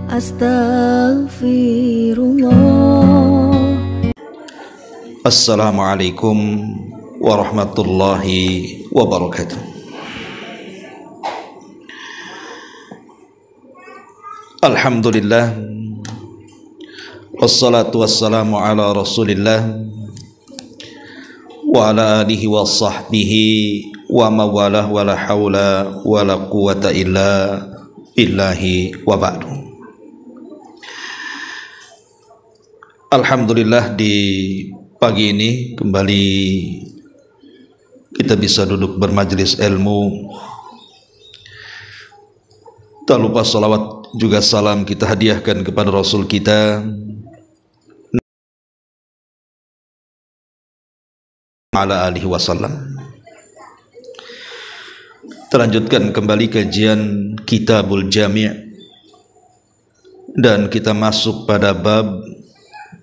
Astaghfirullah. Assalamualaikum warahmatullahi wabarakatuh. Alhamdulillah, wassalatu wassalamu ala rasulillah wa ala alihi wa sahbihi wa mawalah wa la hawla wa la quwata illa billahi wa ba'du. Alhamdulillah, di pagi ini kembali kita bisa duduk bermajelis ilmu. Tak lupa salawat juga salam kita hadiahkan kepada Rasul kita ala alihi wasallam. Terlanjutkan kembali kajian Kitabul Jami' dan kita masuk pada bab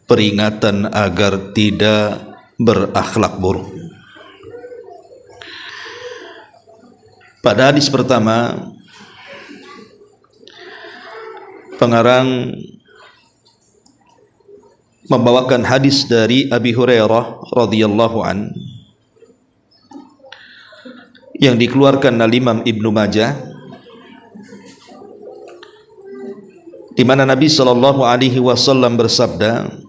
peringatan agar tidak berakhlak buruk. Pada hadis pertama, pengarang membawakan hadis dari Abi Hurairah radhiyallahu an yang dikeluarkan oleh Imam Ibnu Majah, di mana Nabi sallallahu alaihi wasallam bersabda,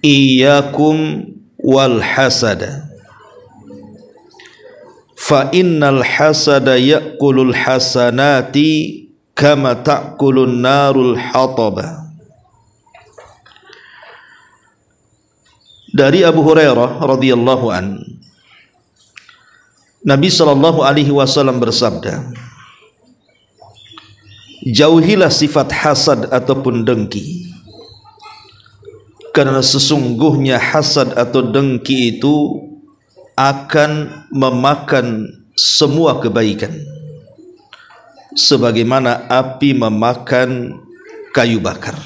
"Iyyakum wal hasada, fa innal hasada ya'kulul hasanati kama ta'kulun narul hataba." Dari Abu Hurairah radhiyallahu an, Nabi sallallahu alaihi wasallam bersabda, jauhilah sifat hasad ataupun dengki, karena sesungguhnya hasad atau dengki itu akan memakan semua kebaikan sebagaimana api memakan kayu bakar.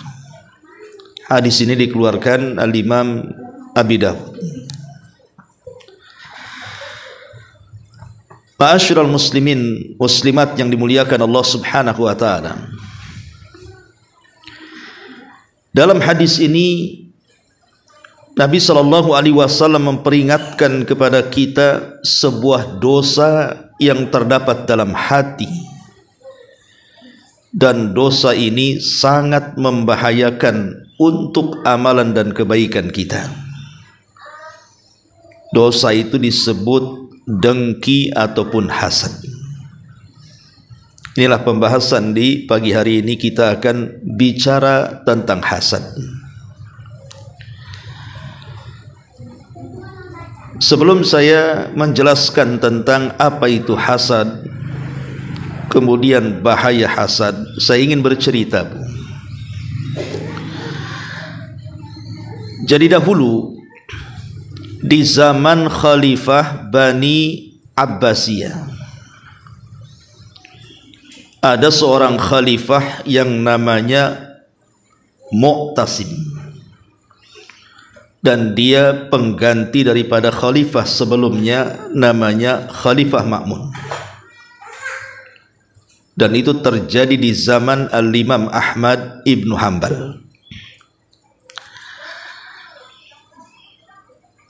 Hadis ini dikeluarkan Al-Imam Abi Dawud. Ma'asyiral muslimin muslimat yang dimuliakan Allah Subhanahu wa taala. Dalam hadis ini Nabi sallallahu alaihi wasallam memperingatkan kepada kita sebuah dosa yang terdapat dalam hati, dan dosa ini sangat membahayakan untuk amalan dan kebaikan kita. Dosa itu disebut dengki ataupun hasad. Inilah pembahasan di pagi hari ini. Kita akan bicara tentang hasad. Sebelum saya menjelaskan tentang apa itu hasad, kemudian bahaya hasad, saya ingin bercerita. Jadi dahulu di zaman Khalifah Bani Abbasiyah, ada seorang khalifah yang namanya Mu'tasim, dan dia pengganti daripada khalifah sebelumnya namanya Khalifah Ma'mun. Dan itu terjadi di zaman Al-Imam Ahmad Ibnu Hanbal.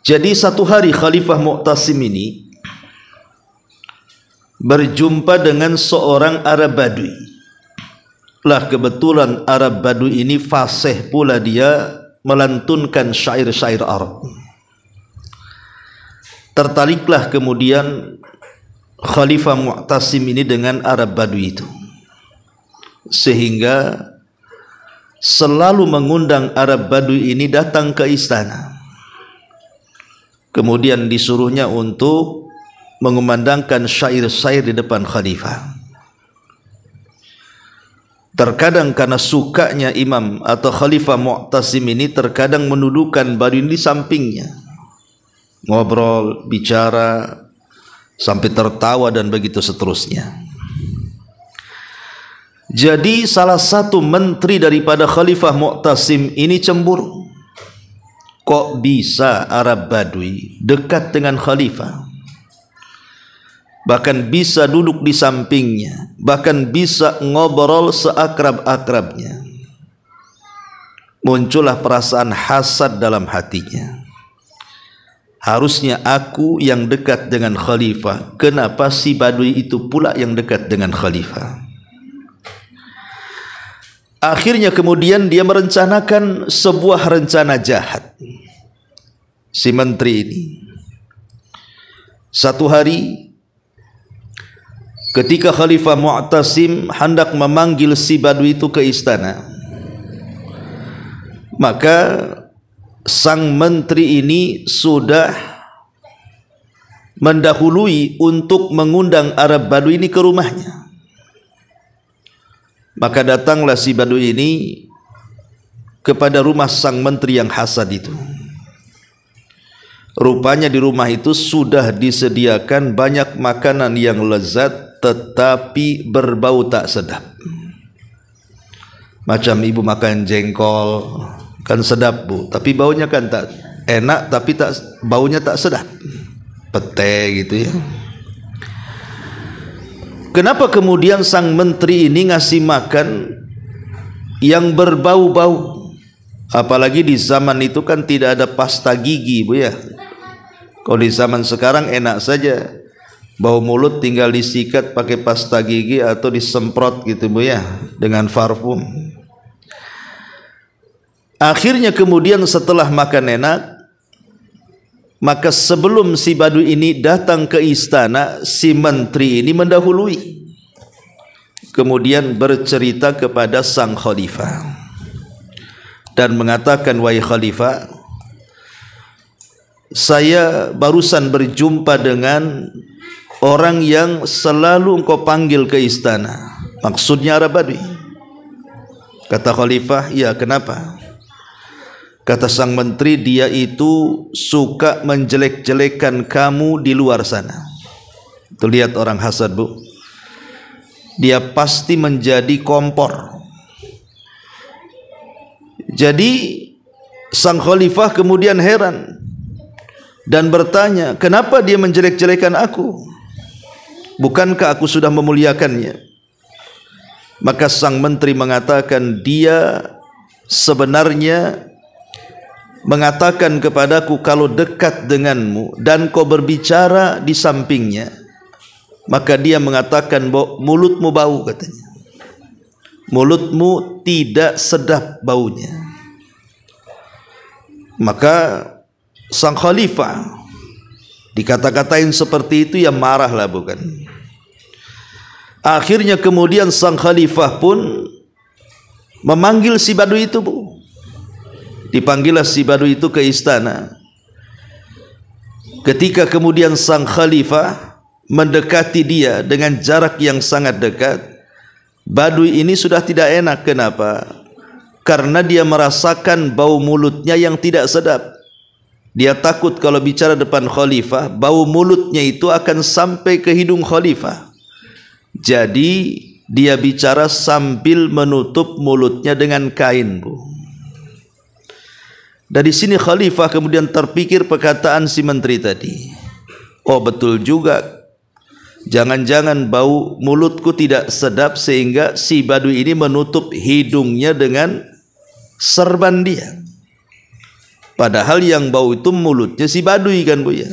Jadi satu hari Khalifah Mu'tasim ini berjumpa dengan seorang Arab Badui. Lah kebetulan Arab Badui ini fasih pula, dia melantunkan syair-syair Arab. Tertariklah kemudian Khalifah Mu'tasim ini dengan Arab Badui itu, sehingga selalu mengundang Arab Badui ini datang ke istana. Kemudian disuruhnya untuk mengumandangkan syair-syair di depan khalifah. Terkadang karena sukanya imam atau Khalifah Mu'tasim ini, terkadang mendudukan Badui di sampingnya, ngobrol, bicara, sampai tertawa dan begitu seterusnya. Jadi salah satu menteri daripada Khalifah Mu'tasim ini cemburu. Kok bisa Arab Badui dekat dengan khalifah? bahkan bisa duduk di sampingnya, bahkan bisa ngobrol seakrab-akrabnya. Muncullah perasaan hasad dalam hatinya. Harusnya aku yang dekat dengan khalifah, kenapa si badui itu pula yang dekat dengan khalifah? Akhirnya kemudian dia merencanakan sebuah rencana jahat. Si menteri ini, satu hari ketika Khalifah Mu'tasim hendak memanggil si badui itu ke istana, maka sang menteri ini sudah mendahului untuk mengundang Arab Badui ini ke rumahnya. Maka datanglah si badui ini kepada rumah sang menteri yang hasad itu. Rupanya di rumah itu sudah disediakan banyak makanan yang lezat tetapi berbau tak sedap. Macam ibu makan jengkol, kan sedap bu, tapi baunya kan tak enak, tapi tak baunya tak sedap, pete gitu ya. Kenapa kemudian sang menteri ini ngasih makan yang berbau-bau? Apalagi di zaman itu kan tidak ada pasta gigi bu ya. Kalau di zaman sekarang enak saja, bau mulut tinggal disikat pakai pasta gigi atau disemprot gitu bu ya, dengan parfum. Akhirnya kemudian setelah makan enak, maka sebelum si badui ini datang ke istana, si menteri ini mendahului. Kemudian bercerita kepada sang khalifah dan mengatakan, wahai khalifah, saya barusan berjumpa dengan orang yang selalu engkau panggil ke istana. Maksudnya Arab Badui. Kata khalifah, ya kenapa? Kata sang menteri, dia itu suka menjelek-jelekan kamu di luar sana. Tuh lihat orang hasad bu, dia pasti menjadi kompor. Jadi sang khalifah kemudian heran dan bertanya, kenapa dia menjelek-jelekan aku? Bukankah aku sudah memuliakannya? Maka sang menteri mengatakan, dia sebenarnya mengatakan kepadaku kalau dekat denganmu dan kau berbicara di sampingnya, maka dia mengatakan bahwa mulutmu bau, katanya. Mulutmu tidak sedap baunya. Maka sang khalifah dikata-katain seperti itu, ya marahlah bukan. Akhirnya kemudian sang khalifah pun memanggil si badui itu bu. Dipanggillah si badui itu ke istana. Ketika kemudian sang khalifah mendekati dia dengan jarak yang sangat dekat, badui ini sudah tidak enak. Kenapa? Karena dia merasakan bau mulutnya yang tidak sedap. Dia takut kalau bicara depan khalifah, bau mulutnya itu akan sampai ke hidung khalifah. Jadi dia bicara sambil menutup mulutnya dengan kain bu. Dari sini khalifah kemudian terpikir perkataan si menteri tadi. Oh betul juga, jangan-jangan bau mulutku tidak sedap sehingga si badui ini menutup hidungnya dengan serban dia. Padahal yang bau itu mulutnya si badui kan bu ya.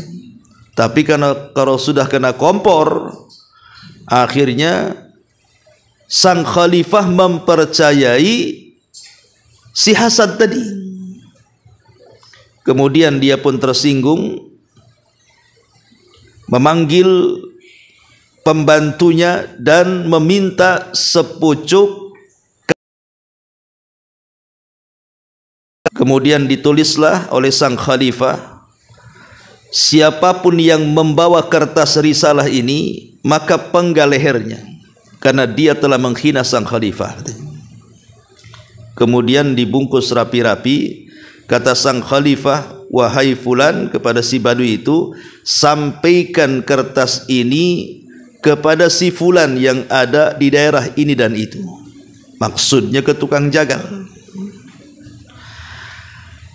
Tapi karena kalau sudah kena kompor, akhirnya sang khalifah mempercayai si hasad tadi. Kemudian dia pun tersinggung, memanggil pembantunya dan meminta sepucuk. Kemudian ditulislah oleh sang khalifah, siapapun yang membawa kertas risalah ini, maka penggal lehernya, karena dia telah menghina sang khalifah. Kemudian dibungkus rapi-rapi. Kata sang khalifah, wahai fulan, kepada si badui itu, sampaikan kertas ini kepada si fulan yang ada di daerah ini dan itu. Maksudnya ke tukang jagal.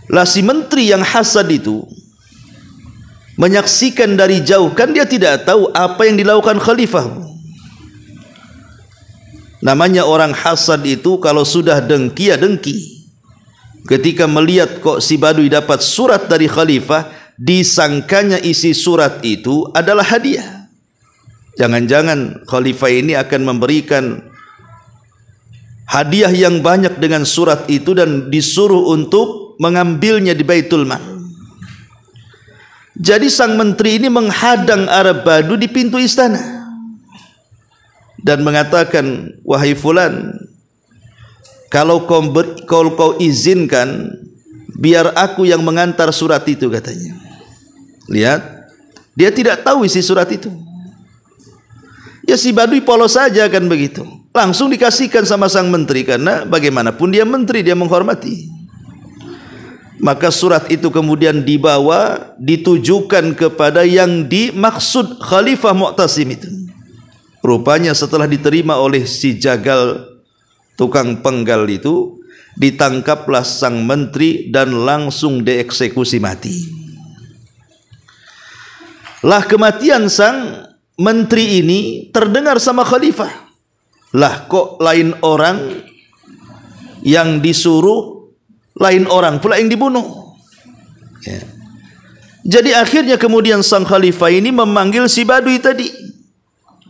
Lah si menteri yang hasad itu menyaksikan dari jauh, kan dia tidak tahu apa yang dilakukan khalifah. Namanya orang hasad itu kalau sudah dengki ya dengki. Ketika melihat kok si Baduy dapat surat dari khalifah, disangkanya isi surat itu adalah hadiah. Jangan-jangan khalifah ini akan memberikan hadiah yang banyak dengan surat itu dan disuruh untuk mengambilnya di Baitul Mal. Jadi sang menteri ini menghadang Arab Baduy di pintu istana dan mengatakan, wahai fulan, kalau kau izinkan, biar aku yang mengantar surat itu, katanya. Lihat, dia tidak tahu isi surat itu. Ya si Baduy polos saja kan begitu. Langsung dikasihkan sama sang menteri, karena bagaimanapun dia menteri, dia menghormati. Maka surat itu kemudian dibawa, ditujukan kepada yang dimaksud Khalifah Mu'tasim itu. Rupanya setelah diterima oleh si jagal tukang penggal itu, ditangkaplah sang menteri dan langsung dieksekusi mati. Lah kematian sang menteri ini terdengar sama khalifah. Lah kok lain orang yang disuruh, lain orang pula yang dibunuh. Ya. Jadi akhirnya kemudian sang khalifah ini memanggil si Baduy tadi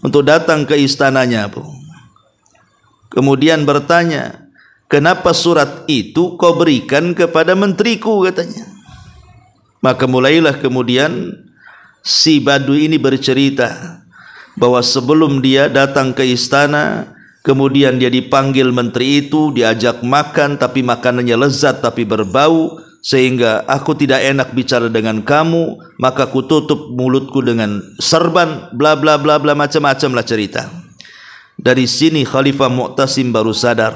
untuk datang ke istananya, Bu. Kemudian bertanya, kenapa surat itu kau berikan kepada menteriku, katanya. Maka mulailah kemudian si Baduy ini bercerita bahwa sebelum dia datang ke istana, kemudian dia dipanggil menteri itu, diajak makan, tapi makanannya lezat tapi berbau, sehingga aku tidak enak bicara dengan kamu, maka ku tutup mulutku dengan serban, bla bla bla bla, macam-macam lah cerita. Dari sini Khalifah Mu'tasim baru sadar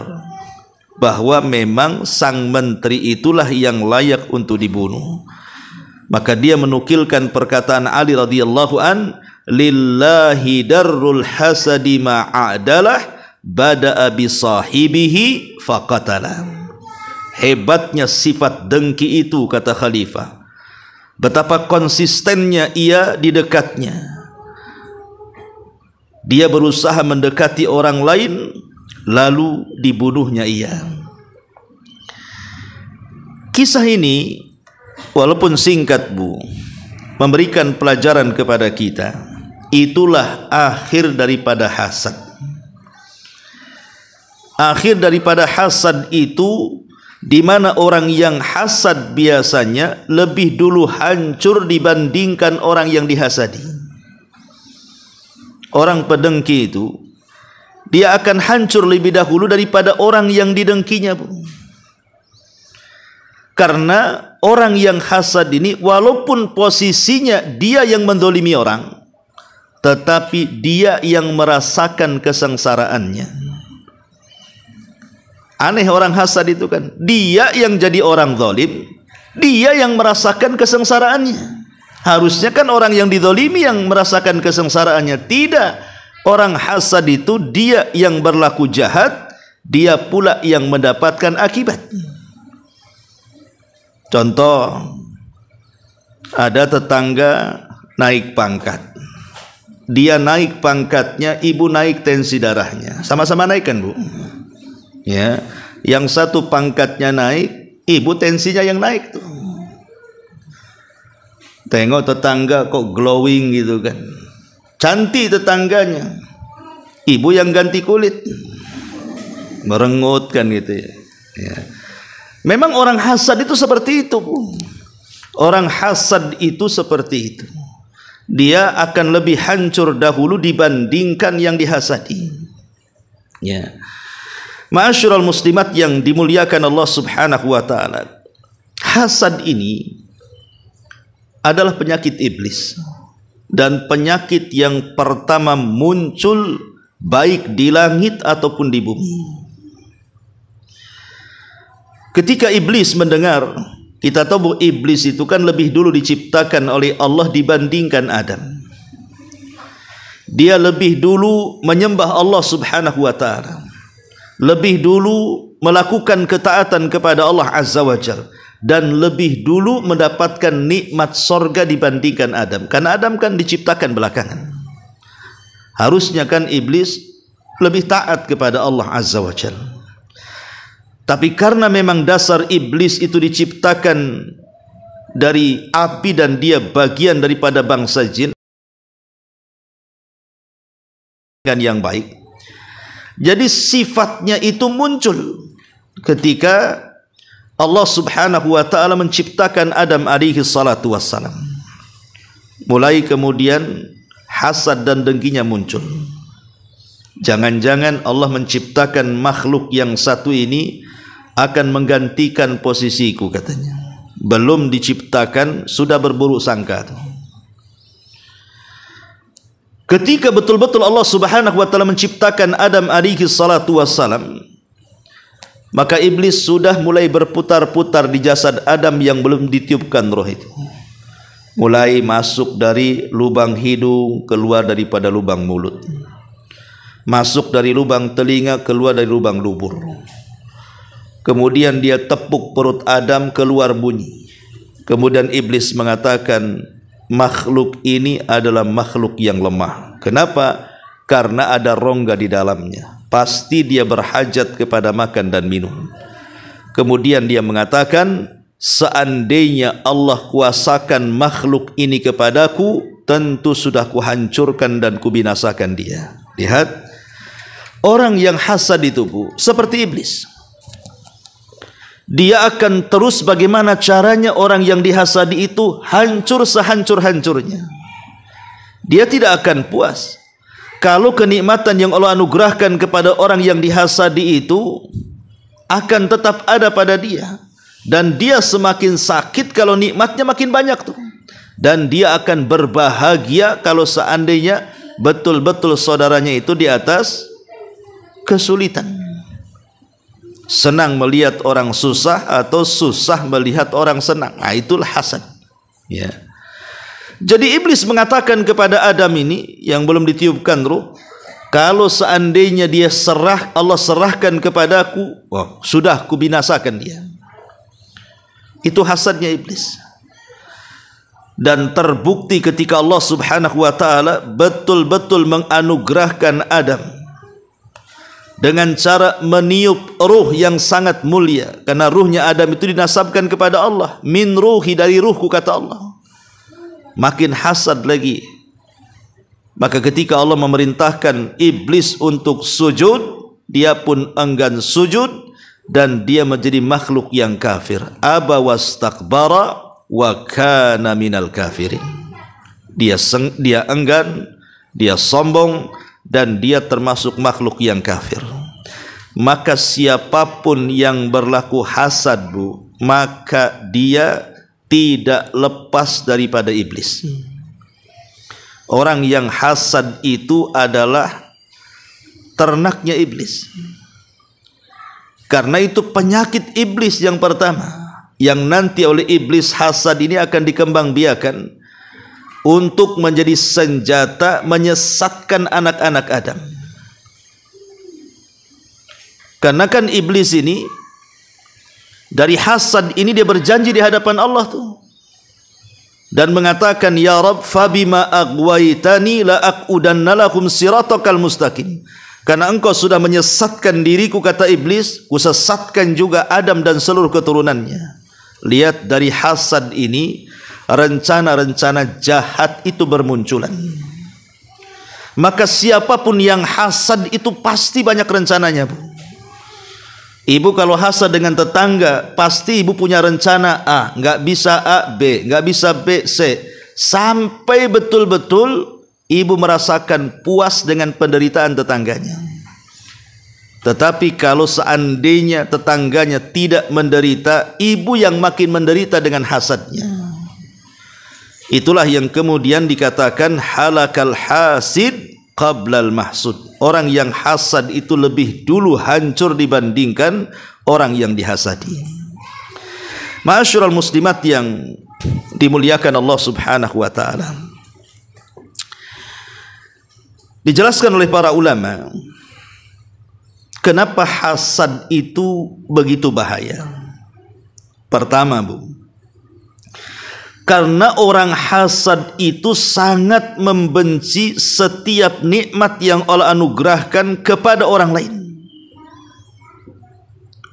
bahwa memang sang menteri itulah yang layak untuk dibunuh. Maka dia menukilkan perkataan Ali radhiyallahu an, lillahi darrul hasadi ma'adalah bada'a bi sahibihi faqatalah. Hebatnya sifat dengki itu, kata khalifah. Betapa konsistennya ia di dekatnya. Dia berusaha mendekati orang lain, lalu dibunuhnya ia. Kisah ini walaupun singkat, Bu, memberikan pelajaran kepada kita. Itulah akhir daripada hasad. Akhir daripada hasad itu, di mana orang yang hasad biasanya lebih dulu hancur dibandingkan orang yang dihasadi. Orang pedengki itu, dia akan hancur lebih dahulu daripada orang yang didengkinya, Bu. Karena orang yang hasad ini, walaupun posisinya dia yang mendolimi orang, tetapi dia yang merasakan kesengsaraannya. Aneh orang hasad itu kan, dia yang jadi orang zalim, dia yang merasakan kesengsaraannya. Harusnya kan orang yang dizalimi yang merasakan kesengsaraannya. Tidak, orang hasad itu dia yang berlaku jahat, dia pula yang mendapatkan akibat. Contoh, ada tetangga naik pangkat. Dia naik pangkatnya, ibu naik tensi darahnya. Sama-sama naik kan, Bu? Ya, yang satu pangkatnya naik, ibu tensinya yang naik tuh. Tengok tetangga kok glowing gitu kan, cantik tetangganya, ibu yang ganti kulit, merengut kan gitu ya. Ya. Memang orang hasad itu seperti itu, Bu. Orang hasad itu seperti itu. Dia akan lebih hancur dahulu dibandingkan yang dihasadi. Ya. Ma'asyiral muslimat yang dimuliakan Allah Subhanahu wa taala. Hasad ini adalah penyakit iblis, dan penyakit yang pertama muncul baik di langit ataupun di bumi. Ketika iblis mendengar, kita tahu bahwa iblis itu kan lebih dulu diciptakan oleh Allah dibandingkan Adam. Dia lebih dulu menyembah Allah Subhanahu wa taala, lebih dulu melakukan ketaatan kepada Allah Azza wa Jalla, dan lebih dulu mendapatkan nikmat sorga dibandingkan Adam. Karena Adam kan diciptakan belakangan. Harusnya kan iblis lebih taat kepada Allah Azza wa Jalla. Tapi karena memang dasar iblis itu diciptakan dari api dan dia bagian daripada bangsa jin yang baik, jadi sifatnya itu muncul ketika Allah Subhanahu wa ta'ala menciptakan Adam alaihi salatu wassalam. Mulai kemudian hasad dan dengkinya muncul. Jangan-jangan Allah menciptakan makhluk yang satu ini akan menggantikan posisiku, katanya. Belum diciptakan sudah berburuk sangka. Ketika betul-betul Allah Subhanahu wa ta'ala menciptakan Adam alaihi salatu wassalam, maka iblis sudah mulai berputar-putar di jasad Adam yang belum ditiupkan roh itu. Mulai masuk dari lubang hidung, keluar daripada lubang mulut. Masuk dari lubang telinga, keluar dari lubang lubur. Kemudian dia tepuk perut Adam, keluar bunyi. Kemudian iblis mengatakan, makhluk ini adalah makhluk yang lemah. Kenapa? Karena ada rongga di dalamnya. Pasti dia berhajat kepada makan dan minum. Kemudian dia mengatakan, seandainya Allah kuasakan makhluk ini kepadaku, tentu sudah kuhancurkan dan kubinasakan dia. Lihat, orang yang hasad itu, Bu, seperti iblis. Dia akan terus bagaimana caranya orang yang dihasadi itu hancur sehancur-hancurnya. Dia tidak akan puas kalau kenikmatan yang Allah anugerahkan kepada orang yang dihasadi itu akan tetap ada pada dia. Dan dia semakin sakit kalau nikmatnya makin banyak tuh. Dan dia akan berbahagia kalau seandainya betul-betul saudaranya itu di atas kesulitan. Senang melihat orang susah atau susah melihat orang senang. Nah, itulah hasad. Ya. Jadi iblis mengatakan kepada Adam ini yang belum ditiupkan ruh, kalau seandainya dia Allah serahkan kepadaku, oh, sudah kubinasakan dia. Itu hasadnya iblis. Dan terbukti ketika Allah Subhanahu wa ta'ala betul-betul menganugerahkan Adam dengan cara meniup ruh yang sangat mulia. Karena ruhnya Adam itu dinasabkan kepada Allah. Min ruhi, dari ruhku, kata Allah. Makin hasad lagi. Maka ketika Allah memerintahkan iblis untuk sujud, dia pun enggan sujud dan dia menjadi makhluk yang kafir. Aba wastakbara wa kana minal kafirin. Dia enggan, dia sombong, dan dia termasuk makhluk yang kafir. Maka siapapun yang berlaku hasad, Bu, maka dia tidak lepas daripada iblis. Orang yang hasad itu adalah ternaknya iblis. Karena itu penyakit iblis yang pertama, yang nanti oleh iblis hasad ini akan dikembangbiakan untuk menjadi senjata menyesatkan anak-anak Adam. Karena kan iblis ini dari hasad ini dia berjanji di hadapan Allah tuh, dan mengatakan, ya Rabb, fabima aghwaytani la aqudanna lahum siratakal mustaqim. Karena engkau sudah menyesatkan diriku, kata iblis, kusesatkan juga Adam dan seluruh keturunannya. Lihat, dari hasad ini rencana-rencana jahat itu bermunculan. Maka siapapun yang hasad itu pasti banyak rencananya, Bu. Ibu kalau hasad dengan tetangga, pasti ibu punya rencana A, nggak bisa A, B, nggak bisa B, C, sampai betul-betul ibu merasakan puas dengan penderitaan tetangganya. Tetapi kalau seandainya tetangganya tidak menderita, ibu yang makin menderita dengan hasadnya. Itulah yang kemudian dikatakan halakal hasid qablal mahsud. Orang yang hasad itu lebih dulu hancur dibandingkan orang yang dihasadi. Ma'asyiral muslimat yang dimuliakan Allah Subhanahu wa ta'ala, dijelaskan oleh para ulama kenapa hasad itu begitu bahaya. Pertama, Bu, karena orang hasad itu sangat membenci setiap nikmat yang Allah anugerahkan kepada orang lain.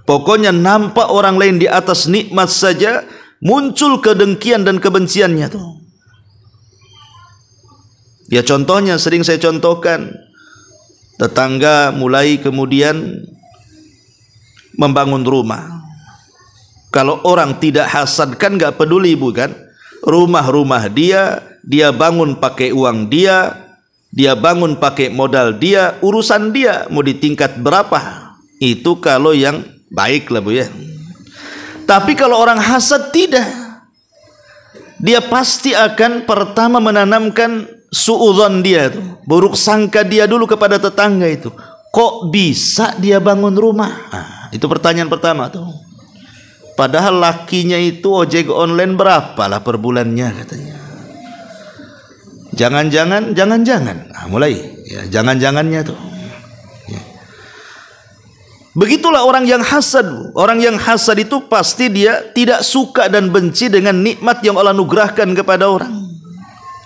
Pokoknya nampak orang lain di atas nikmat saja, muncul kedengkian dan kebenciannya tuh. Ya contohnya sering saya contohkan, tetangga mulai kemudian membangun rumah. Kalau orang tidak hasad kan nggak peduli, bukan? Rumah-rumah dia bangun pakai uang dia bangun pakai modal dia, urusan dia mau di tingkat berapa. Itu kalau yang baik lah, Bu, ya. Tapi kalau orang hasad tidak, dia pasti akan pertama menanamkan suudzon dia tuh, buruk sangka dia dulu kepada tetangga itu. Kok bisa dia bangun rumah? Nah, itu pertanyaan pertama tuh. Padahal lakinya itu ojek online berapa lah per bulannya katanya. Jangan-jangan. Nah, mulai ya, jangan-jangannya tuh. Ya. Begitulah orang yang hasad. Orang yang hasad itu pasti dia tidak suka dan benci dengan nikmat yang Allah anugerahkan kepada orang.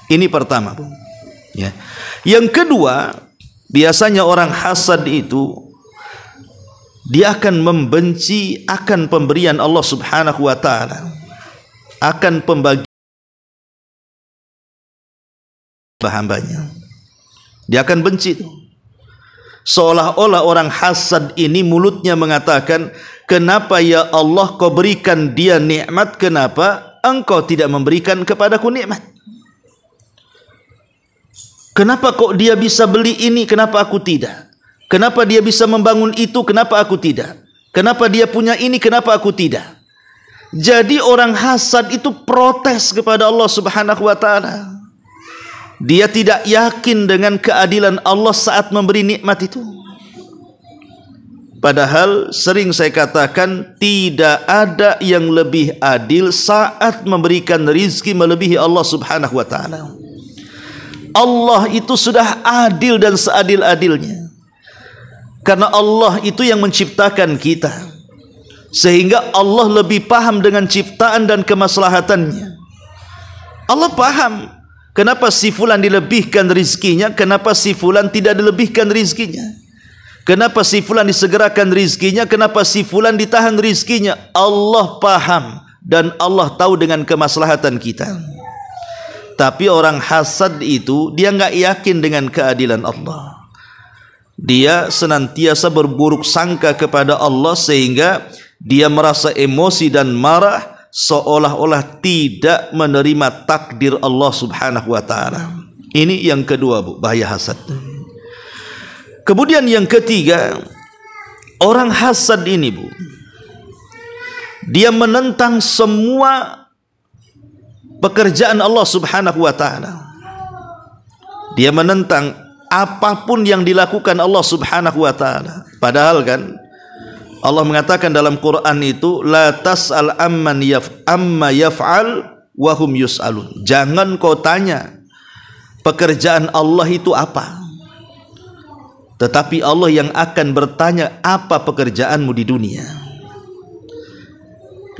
Ini pertama, Bu. Ya. Yang kedua, biasanya orang hasad itu dia akan membenci akan pemberian Allah Subhanahu wa taala, akan pembagian hambanya. Dia akan benci itu. Seolah-olah orang hasad ini mulutnya mengatakan, kenapa ya Allah kau berikan dia nikmat, kenapa engkau tidak memberikan kepadaku nikmat? Kenapa kok dia bisa beli ini, kenapa aku tidak? Kenapa dia bisa membangun itu, kenapa aku tidak? Kenapa dia punya ini, kenapa aku tidak? Jadi orang hasad itu protes kepada Allah Subhanahu wa taala. Dia tidak yakin dengan keadilan Allah saat memberi nikmat itu. Padahal sering saya katakan, tidak ada yang lebih adil saat memberikan rizki melebihi Allah Subhanahu wa taala. Allah itu sudah adil dan seadil-adilnya. Karena Allah itu yang menciptakan kita, sehingga Allah lebih paham dengan ciptaan dan kemaslahatannya. Allah paham kenapa si fulan dilebihkan rizkinya, kenapa si fulan tidak dilebihkan rizkinya, kenapa si fulan disegerakan rizkinya, kenapa si fulan ditahan rizkinya. Allah paham dan Allah tahu dengan kemaslahatan kita. Tapi orang hasad itu dia nggak yakin dengan keadilan Allah. Dia senantiasa berburuk sangka kepada Allah, sehingga dia merasa emosi dan marah, seolah-olah tidak menerima takdir Allah Subhanahu wa taala. Ini yang kedua, Bu, bahaya hasad. Kemudian yang ketiga, orang hasad ini, Bu, dia menentang semua pekerjaan Allah Subhanahu wa taala. Dia menentang apapun yang dilakukan Allah Subhanahu wa taala. Padahal kan Allah mengatakan dalam Quran itu, la tas'al amma yaf'al wa hum yus'alun. Jangan kau tanya pekerjaan Allah itu apa, tetapi Allah yang akan bertanya apa pekerjaanmu di dunia.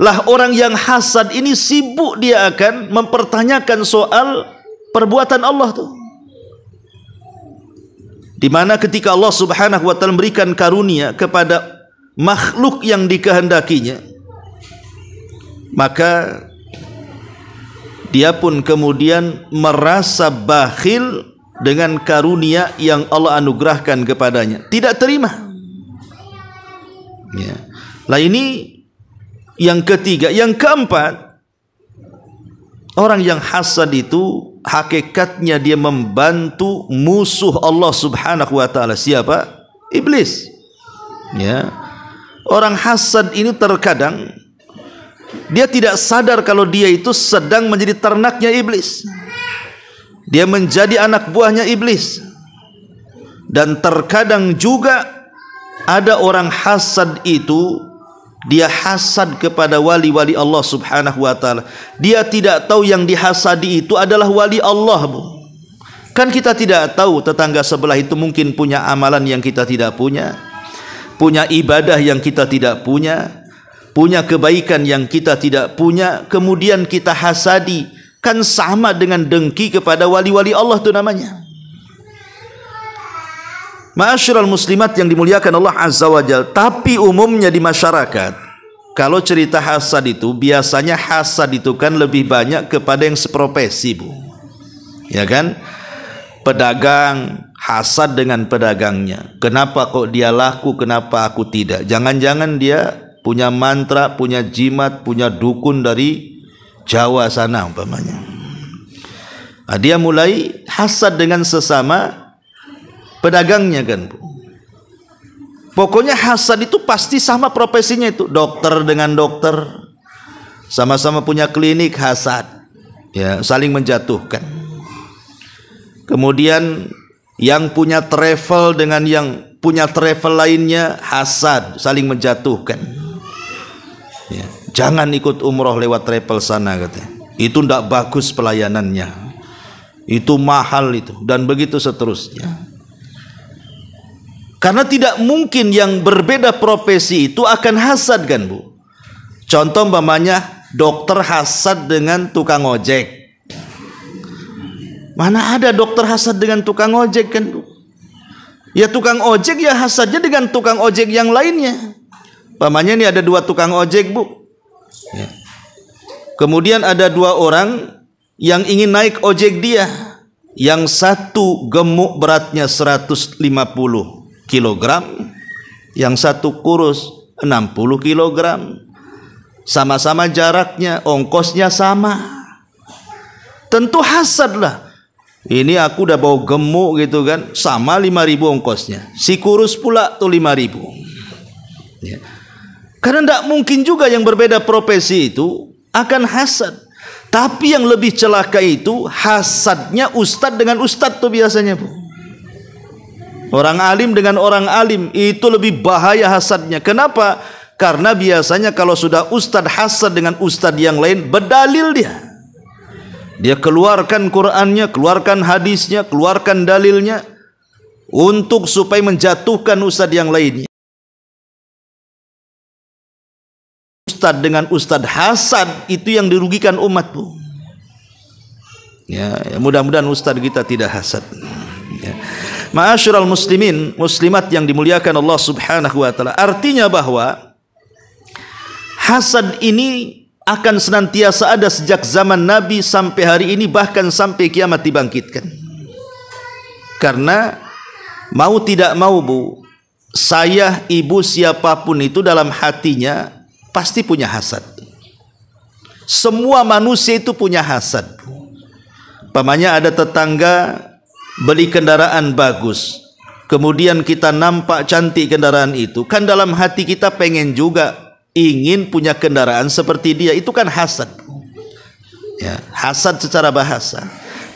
Lah orang yang hasad ini sibuk dia akan mempertanyakan soal perbuatan Allah tuh. Di mana ketika Allah Subhanahu wa taala memberikan karunia kepada makhluk yang dikehendakinya, maka dia pun kemudian merasa bakhil dengan karunia yang Allah anugerahkan kepadanya, tidak terima. Ya. Lah ini yang ketiga. Yang keempat, orang yang hasad itu hakikatnya dia membantu musuh Allah Subhanahu wa taala. Siapa? Iblis. Ya. Orang hasad ini terkadang dia tidak sadar kalau dia itu sedang menjadi ternaknya iblis. Dia menjadi anak buahnya iblis. Dan terkadang juga ada orang hasad itu dia hasad kepada wali-wali Allah Subhanahu wa taala. Dia tidak tahu yang dihasadi itu adalah wali Allah, Bu. Kan kita tidak tahu tetangga sebelah itu mungkin punya amalan yang kita tidak punya, punya ibadah yang kita tidak punya punya kebaikan yang kita tidak punya, kemudian kita hasadi, kan sama dengan dengki kepada wali-wali Allah itu namanya. Ma'asyiral muslimat yang dimuliakan Allah Azza wa Jalla. Tapi umumnya di masyarakat, kalau cerita hasad itu, biasanya hasad itu kan lebih banyak kepada yang seprofesi, Bu. Ya kan? Pedagang hasad dengan pedagangnya. Kenapa kok dia laku, kenapa aku tidak? Jangan-jangan dia punya mantra, punya jimat, punya dukun dari Jawa sana umpamanya. Nah, dia mulai hasad dengan sesama pedagangnya kan, Bu. Pokoknya hasad itu pasti sama profesinya itu. Dokter dengan dokter, sama-sama punya klinik, hasad. Ya, saling menjatuhkan. Kemudian yang punya travel dengan yang punya travel lainnya, hasad, saling menjatuhkan. Ya, jangan ikut umroh lewat travel sana katanya. Itu tidak bagus pelayanannya. Itu mahal itu, dan begitu seterusnya. Karena tidak mungkin yang berbeda profesi itu akan hasad kan, Bu. Contoh umpamanya dokter hasad dengan tukang ojek. Mana ada dokter hasad dengan tukang ojek kan, Bu? Ya tukang ojek ya hasadnya dengan tukang ojek yang lainnya. Umpamanya ini ada 2 tukang ojek, Bu. Ya. Kemudian ada 2 orang yang ingin naik ojek dia. Yang satu gemuk, beratnya 150 kilogram, yang satu kurus 60 kilogram. Sama-sama jaraknya, ongkosnya sama. Tentu hasad lah. Ini aku udah bawa gemuk gitu kan, sama 5.000 ongkosnya. Si kurus pula tuh 5.000. Ya. Karena tidak mungkin juga yang berbeda profesi itu akan hasad. Tapi yang lebih celaka itu hasadnya ustadz dengan ustadz tuh biasanya, Bu. Orang alim dengan orang alim itu lebih bahaya hasadnya. Kenapa? Karena biasanya kalau sudah ustadz hasad dengan ustadz yang lain, berdalil dia. Dia keluarkan Qur'annya, keluarkan hadisnya, keluarkan dalilnya untuk supaya menjatuhkan ustadz yang lainnya. Ustadz dengan ustadz hasad itu yang dirugikan umat, Bu. Ya, mudah-mudahan ustadz kita tidak hasad. Ya. Ma'asyiral muslimin, muslimat yang dimuliakan Allah Subhanahu wa taala. Artinya bahwa hasad ini akan senantiasa ada sejak zaman Nabi sampai hari ini, bahkan sampai kiamat dibangkitkan. Karena mau tidak mau, Bu, saya, ibu, siapapun itu dalam hatinya pasti punya hasad. Semua manusia itu punya hasad. Umpamanya ada tetangga beli kendaraan bagus, kemudian kita nampak cantik kendaraan itu, kan dalam hati kita pengen juga ingin punya kendaraan seperti dia. Itu kan hasad. Ya, hasad secara bahasa.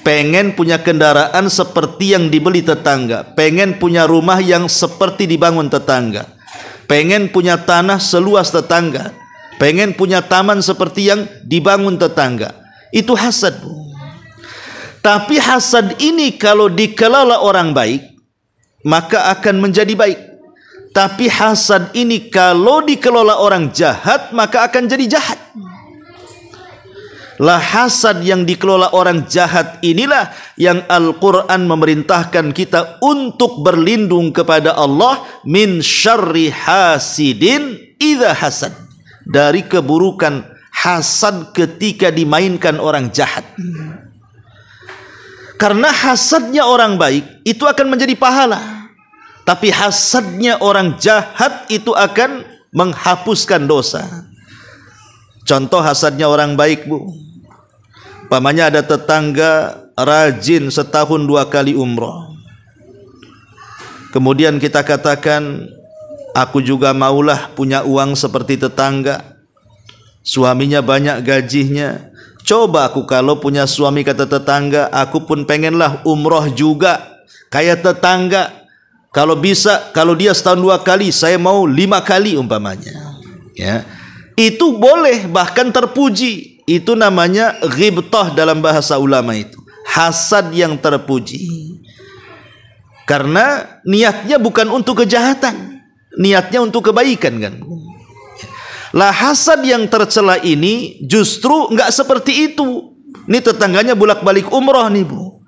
Pengen punya kendaraan seperti yang dibeli tetangga, pengen punya rumah yang seperti dibangun tetangga, pengen punya tanah seluas tetangga, pengen punya taman seperti yang dibangun tetangga. Itu hasad, Bu. Tapi hasad ini kalau dikelola orang baik, maka akan menjadi baik. Tapi hasad ini kalau dikelola orang jahat, maka akan jadi jahat. Lah hasad yang dikelola orang jahat inilah yang Al-Quran memerintahkan kita untuk berlindung kepada Allah min syarri hasidin idza hasad, dari keburukan hasad ketika dimainkan orang jahat. Karena hasadnya orang baik itu akan menjadi pahala, tapi hasadnya orang jahat itu akan menghapuskan dosa. Contoh hasadnya orang baik, Bu. Umpamanya ada tetangga rajin setahun 2 kali umroh. Kemudian kita katakan, aku juga maulah punya uang seperti tetangga. Suaminya banyak gajinya. Coba aku kalau punya suami, kata tetangga, aku pun pengenlah umroh juga kayak tetangga. Kalau bisa, kalau dia setahun 2 kali, saya mau 5 kali umpamanya. Ya, itu boleh, bahkan terpuji. Itu namanya ghibtah dalam bahasa ulama itu. Hasad yang terpuji. Karena niatnya bukan untuk kejahatan, niatnya untuk kebaikan kan. Lah hasad yang tercela ini justru enggak seperti itu. Ini tetangganya bolak-balik umroh nih Bu.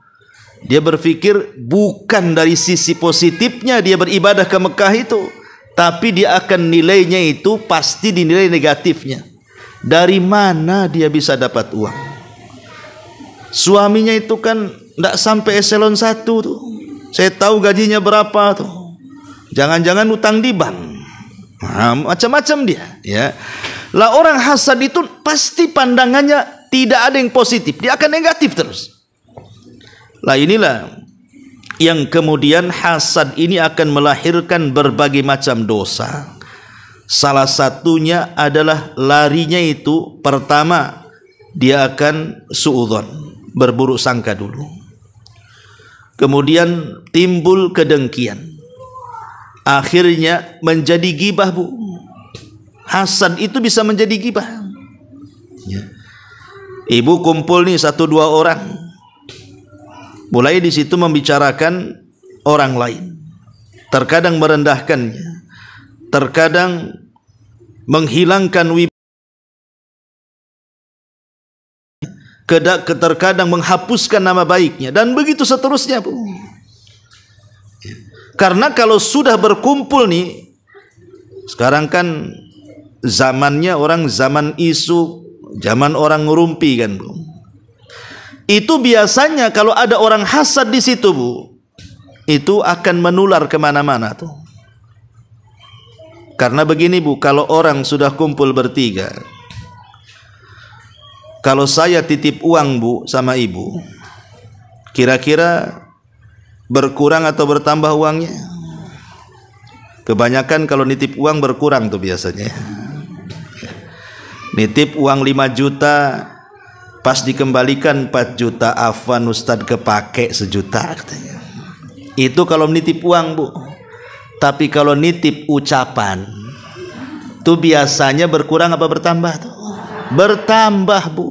Dia berpikir bukan dari sisi positifnya dia beribadah ke Mekah itu, tapi dia akan nilainya itu pasti dinilai negatifnya. Dari mana dia bisa dapat uang? Suaminya itu kan tidak sampai eselon 1 tuh. Saya tahu gajinya berapa tuh. Jangan-jangan utang di bank. Nah, macam-macam dia. Ya. Lah orang hasad itu pasti pandangannya tidak ada yang positif. Dia akan negatif terus. Lah inilah yang kemudian hasad ini akan melahirkan berbagai macam dosa. Salah satunya adalah larinya itu pertama dia akan suudzon, berburuk sangka dulu. Kemudian timbul kedengkian. Akhirnya menjadi ghibah Bu. Hasad itu bisa menjadi ghibah. Ya. Ibu kumpul nih 1-2 orang. Mulai di situ membicarakan orang lain. Terkadang merendahkannya. Terkadang menghilangkan terkadang menghapuskan nama baiknya dan begitu seterusnya Bu. Karena kalau sudah berkumpul nih, sekarang kan zamannya orang zaman isu, zaman orang ngerumpi kan Bu. Itu biasanya kalau ada orang hasad di situ Bu, itu akan menular kemana-mana tuh. Karena begini Bu, kalau orang sudah kumpul bertiga, kalau saya titip uang Bu sama ibu, kira-kira berkurang atau bertambah uangnya? Kebanyakan kalau nitip uang berkurang tuh biasanya. Nitip uang 5 juta, pas dikembalikan 4 juta, afwan Ustadz kepake 1 juta katanya. Itu kalau nitip uang Bu. Tapi kalau nitip ucapan itu biasanya berkurang apa bertambah tuh? Bertambah Bu.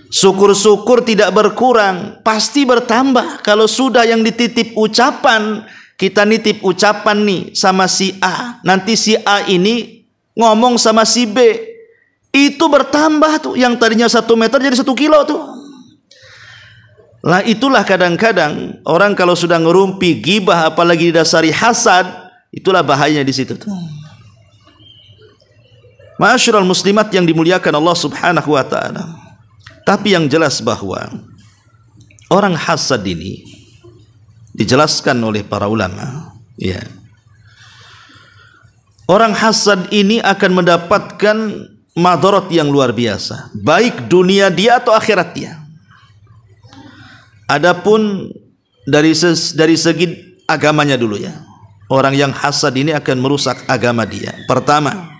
Syukur-syukur tidak berkurang, pasti bertambah. Kalau sudah yang dititip ucapan, kita nitip ucapan nih sama si A, nanti si A ini ngomong sama si B, itu bertambah tuh. Yang tadinya 1 meter jadi 1 kilo tuh. Lah itulah kadang-kadang orang kalau sudah ngerumpi ghibah apalagi didasari hasad, itulah bahayanya di situ tuh. Ma'asyiral muslimat yang dimuliakan Allah Subhanahu wa taala. Tapi yang jelas bahwa orang hasad ini dijelaskan oleh para ulama, ya. Orang hasad ini akan mendapatkan madarat yang luar biasa, baik dunia dia atau akhirat dia. Adapun dari segi agamanya dulu ya. Orang yang hasad ini akan merusak agama dia. Pertama,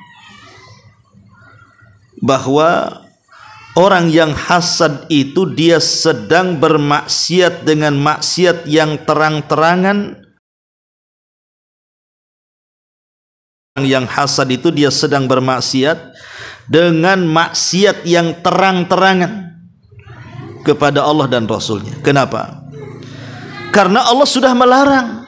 bahwa orang yang hasad itu dia sedang bermaksiat dengan maksiat yang terang-terangan. Orang yang hasad itu dia sedang bermaksiat dengan maksiat yang terang-terangan kepada Allah dan Rasulnya. Kenapa? Karena Allah sudah melarang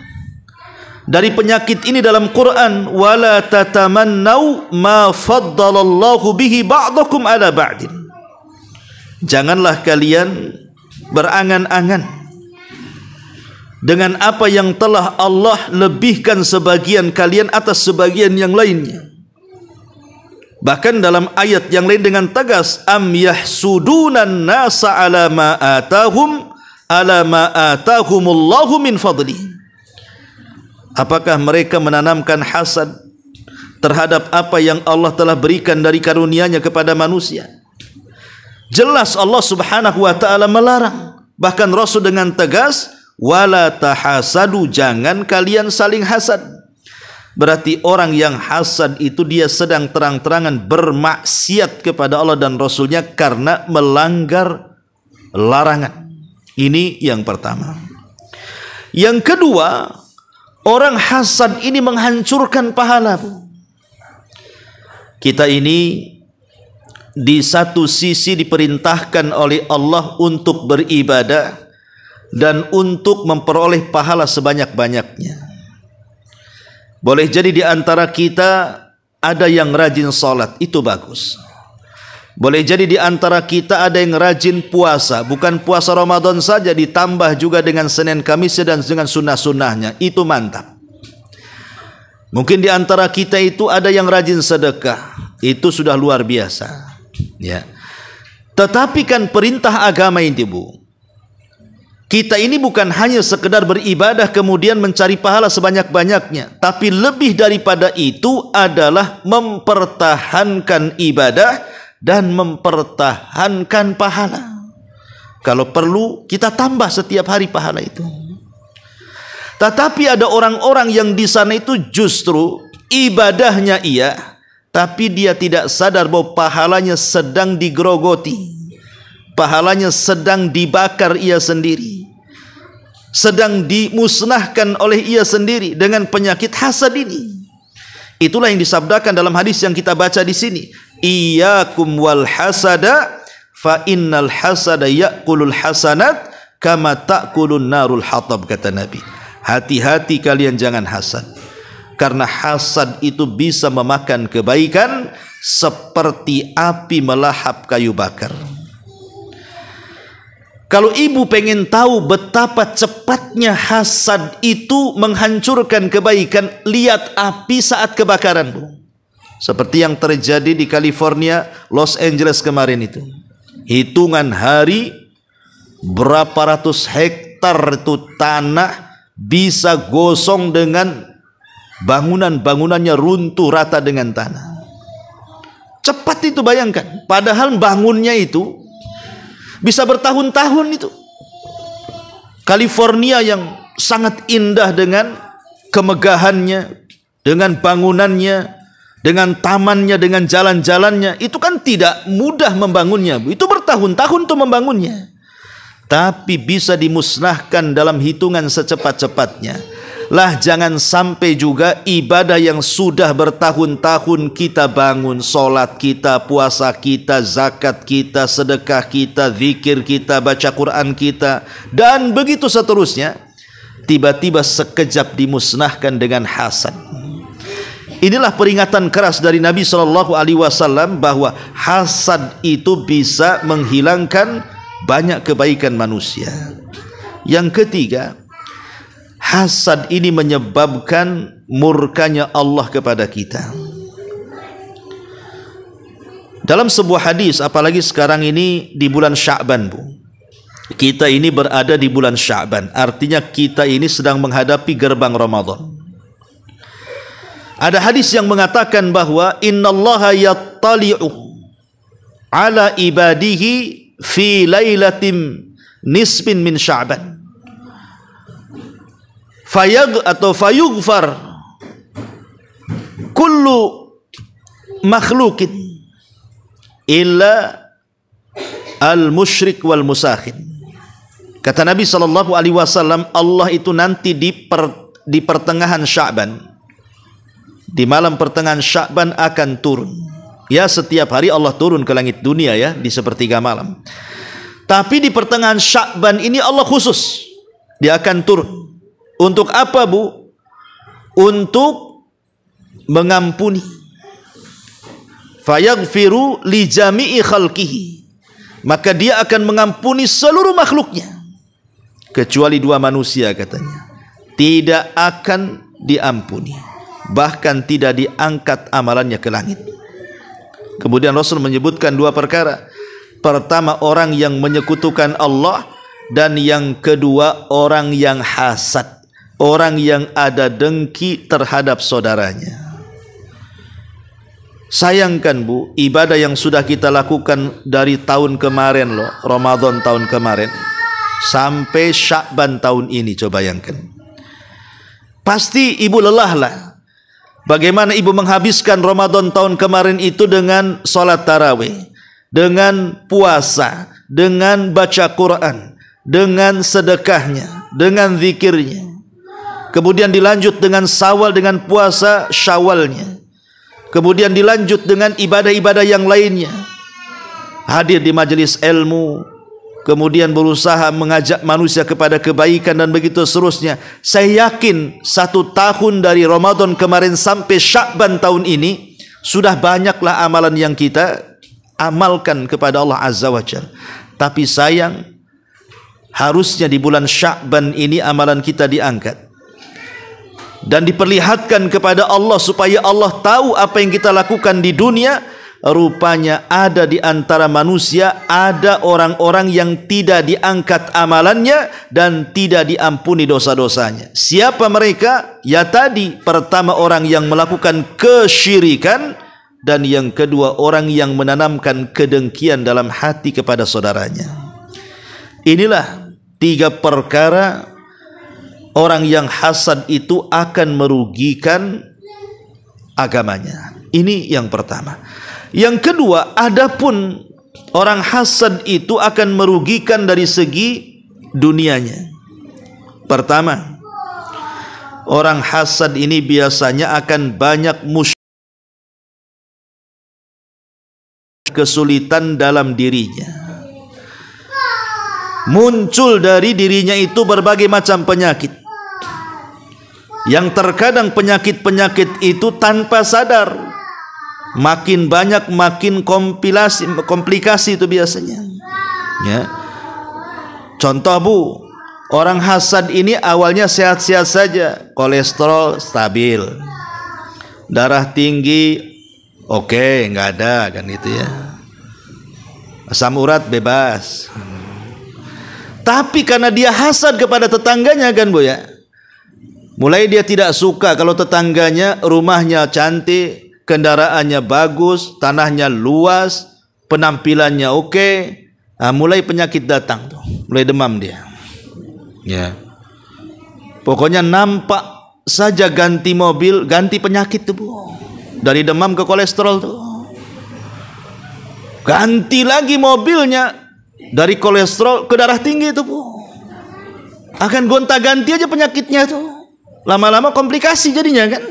dari penyakit ini dalam Quran, wala tatamannau ma faddalallahu bihi ba'dakum ala ba'din. Janganlah kalian berangan-angan dengan apa yang telah Allah lebihkan sebagian kalian atas sebagian yang lainnya. Bahkan dalam ayat yang lain dengan tegas, am yahsudunan nasa ala ma atahumullahu min fadli. Apakah mereka menanamkan hasad terhadap apa yang Allah telah berikan dari karunia-Nya kepada manusia? Jelas Allah Subhanahu wa taala melarang. Bahkan Rasul dengan tegas, wala tahasadu, jangan kalian saling hasad. Berarti orang yang hasad itu dia sedang terang-terangan bermaksiat kepada Allah dan Rasulnya karena melanggar larangan. Ini yang pertama. Yang kedua, orang hasad ini menghancurkan pahala. Kita ini di satu sisi diperintahkan oleh Allah untuk beribadah dan untuk memperoleh pahala sebanyak-banyaknya. Boleh jadi di antara kita ada yang rajin salat, itu bagus. Boleh jadi di antara kita ada yang rajin puasa, bukan puasa Ramadan saja, ditambah juga dengan Senin Kamis dan dengan sunnah-sunnahnya, itu mantap. Mungkin di antara kita itu ada yang rajin sedekah, itu sudah luar biasa, ya. Tetapi kan perintah agama ini, Bu, kita ini bukan hanya sekedar beribadah kemudian mencari pahala sebanyak-banyaknya, tapi lebih daripada itu adalah mempertahankan ibadah dan mempertahankan pahala. Kalau perlu kita tambah setiap hari pahala itu. Tetapi ada orang-orang yang di sana itu justru ibadahnya iya, tapi dia tidak sadar bahwa pahalanya sedang digerogoti. Pahalanya sedang dibakar ia sendiri, sedang dimusnahkan oleh ia sendiri dengan penyakit hasad ini. Itulah yang disabdakan dalam hadis yang kita baca di sini. Iyyakum wal hasada fa innal hasada ya'kulul hasanat kama ta'kulun narul hatab, kata Nabi. Hati-hati kalian jangan hasad, karena hasad itu bisa memakan kebaikan seperti api melahap kayu bakar. Kalau ibu pengen tahu betapa cepatnya hasad itu menghancurkan kebaikan, lihat api saat kebakaran, Bu. Seperti yang terjadi di California, Los Angeles kemarin itu. Hitungan hari, berapa ratus hektar itu tanah bisa gosong dengan bangunan-bangunannya runtuh rata dengan tanah. Cepat itu, bayangkan. Padahal bangunnya itu bisa bertahun-tahun itu. California yang sangat indah dengan kemegahannya, dengan bangunannya, dengan tamannya, dengan jalan-jalannya, itu kan tidak mudah membangunnya. Itu bertahun-tahun untuk membangunnya. Tapi bisa dimusnahkan dalam hitungan secepat-cepatnya. Lah jangan sampai juga ibadah yang sudah bertahun-tahun kita bangun, solat kita, puasa kita, zakat kita, sedekah kita, zikir kita, baca Quran kita, dan begitu seterusnya, tiba-tiba sekejap dimusnahkan dengan hasad. Inilah peringatan keras dari Nabi SAW bahwa hasad itu bisa menghilangkan banyak kebaikan manusia. Yang ketiga, hasad ini menyebabkan murkanya Allah kepada kita. Dalam sebuah hadis, apalagi sekarang ini di bulan Sya'ban, Bu. Kita ini berada di bulan Sya'ban, artinya kita ini sedang menghadapi gerbang Ramadan. Ada hadis yang mengatakan bahwa innallaha yattali'u ala ibadihi fi lailatin nisbin min Sya'ban. Fayughfar kullu makhlukin illa al-musyrik wal musakhin. Kata Nabi SAW, Allah itu nanti di pertengahan Sya'ban, di malam pertengahan Sya'ban akan turun. Ya, setiap hari Allah turun ke langit dunia ya, di sepertiga malam. Tapi di pertengahan Sya'ban ini Allah khusus, dia akan turun. Untuk apa, Bu? Untuk mengampuni. Fayaghfiru li jami'i khalqihi. Maka dia akan mengampuni seluruh makhluknya. Kecuali dua manusia, katanya. Tidak akan diampuni. Bahkan tidak diangkat amalannya ke langit. Kemudian Rasul menyebutkan dua perkara. Pertama, orang yang menyekutukan Allah. Dan yang kedua, orang yang hasad. Orang yang ada dengki terhadap saudaranya. Sayangkan, Bu, ibadah yang sudah kita lakukan dari tahun kemarin loh, Ramadan tahun kemarin, sampai Sya'ban tahun ini, coba bayangkan. Pasti ibu lelah lah. Bagaimana ibu menghabiskan Ramadan tahun kemarin itu dengan sholat tarawih, dengan puasa, dengan baca Quran, dengan sedekahnya, dengan zikirnya. Kemudian dilanjut dengan Syawal, dengan puasa Syawalnya. Kemudian dilanjut dengan ibadah-ibadah yang lainnya. Hadir di majelis ilmu, kemudian berusaha mengajak manusia kepada kebaikan dan begitu seterusnya. Saya yakin 1 tahun dari Ramadan kemarin sampai Sya'ban tahun ini, Sudah banyaklah amalan yang kita amalkan kepada Allah Azza wa Jalla. Tapi sayang, harusnya di bulan Sya'ban ini amalan kita diangkat dan diperlihatkan kepada Allah supaya Allah tahu apa yang kita lakukan di dunia. Rupanya ada di antara manusia, ada orang-orang yang tidak diangkat amalannya dan tidak diampuni dosa-dosanya. Siapa mereka? Ya tadi, pertama orang yang melakukan kesyirikan, dan yang kedua orang yang menanamkan kedengkian dalam hati kepada saudaranya. Inilah 3 perkara orang yang hasad itu akan merugikan agamanya. Ini yang pertama. Yang kedua, adapun orang hasad itu akan merugikan dari segi dunianya. Pertama, orang hasad ini biasanya akan banyak kesulitan dalam dirinya. Muncul dari dirinya itu berbagai macam penyakit, yang terkadang penyakit-penyakit itu tanpa sadar. Makin banyak makin komplikasi itu biasanya. Ya. Contoh Bu, orang hasad ini awalnya sehat-sehat saja, kolesterol stabil, darah tinggi oke, nggak ada kan itu ya. Asam urat bebas. Tapi karena dia hasad kepada tetangganya kan Bu ya, mulai dia tidak suka kalau tetangganya rumahnya cantik, kendaraannya bagus, tanahnya luas, penampilannya oke. Mulai penyakit datang tuh, mulai demam dia. Ya. Pokoknya nampak saja ganti mobil, ganti penyakit tuh Bu. Dari demam ke kolesterol tuh. Ganti lagi mobilnya, dari kolesterol ke darah tinggi tuh Bu. Akan gonta-ganti aja penyakitnya tuh. Lama-lama komplikasi jadinya kan.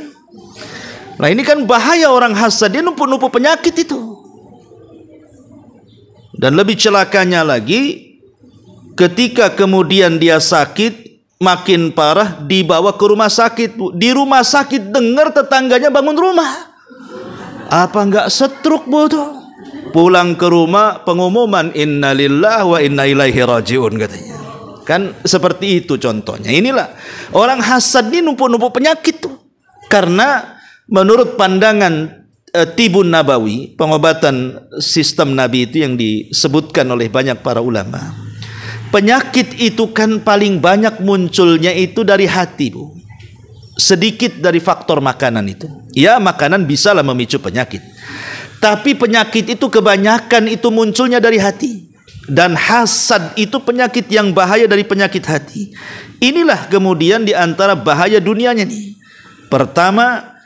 Nah ini kan bahaya orang hasad, dia numpuk-numpuk penyakit itu. Dan lebih celakanya lagi, ketika kemudian dia sakit, makin parah, dibawa ke rumah sakit. Di rumah sakit dengar tetangganya bangun rumah. Apa enggak setruk Bu tuh? Pulang ke rumah, pengumuman innalillahi wa inna ilaihi rajiun katanya. Kan seperti itu contohnya. Inilah orang hasad ini numpuk-numpuk penyakit tuh. Karena menurut pandangan Tibun Nabawi, pengobatan sistem Nabi itu yang disebutkan oleh banyak para ulama, penyakit itu kan paling banyak munculnya itu dari hati Bu. Sedikit dari faktor makanan itu. Ya makanan bisalah memicu penyakit, tapi penyakit itu kebanyakan itu munculnya dari hati. Dan hasad itu penyakit yang bahaya dari penyakit hati. Inilah kemudian diantara bahaya dunianya nih. Pertama,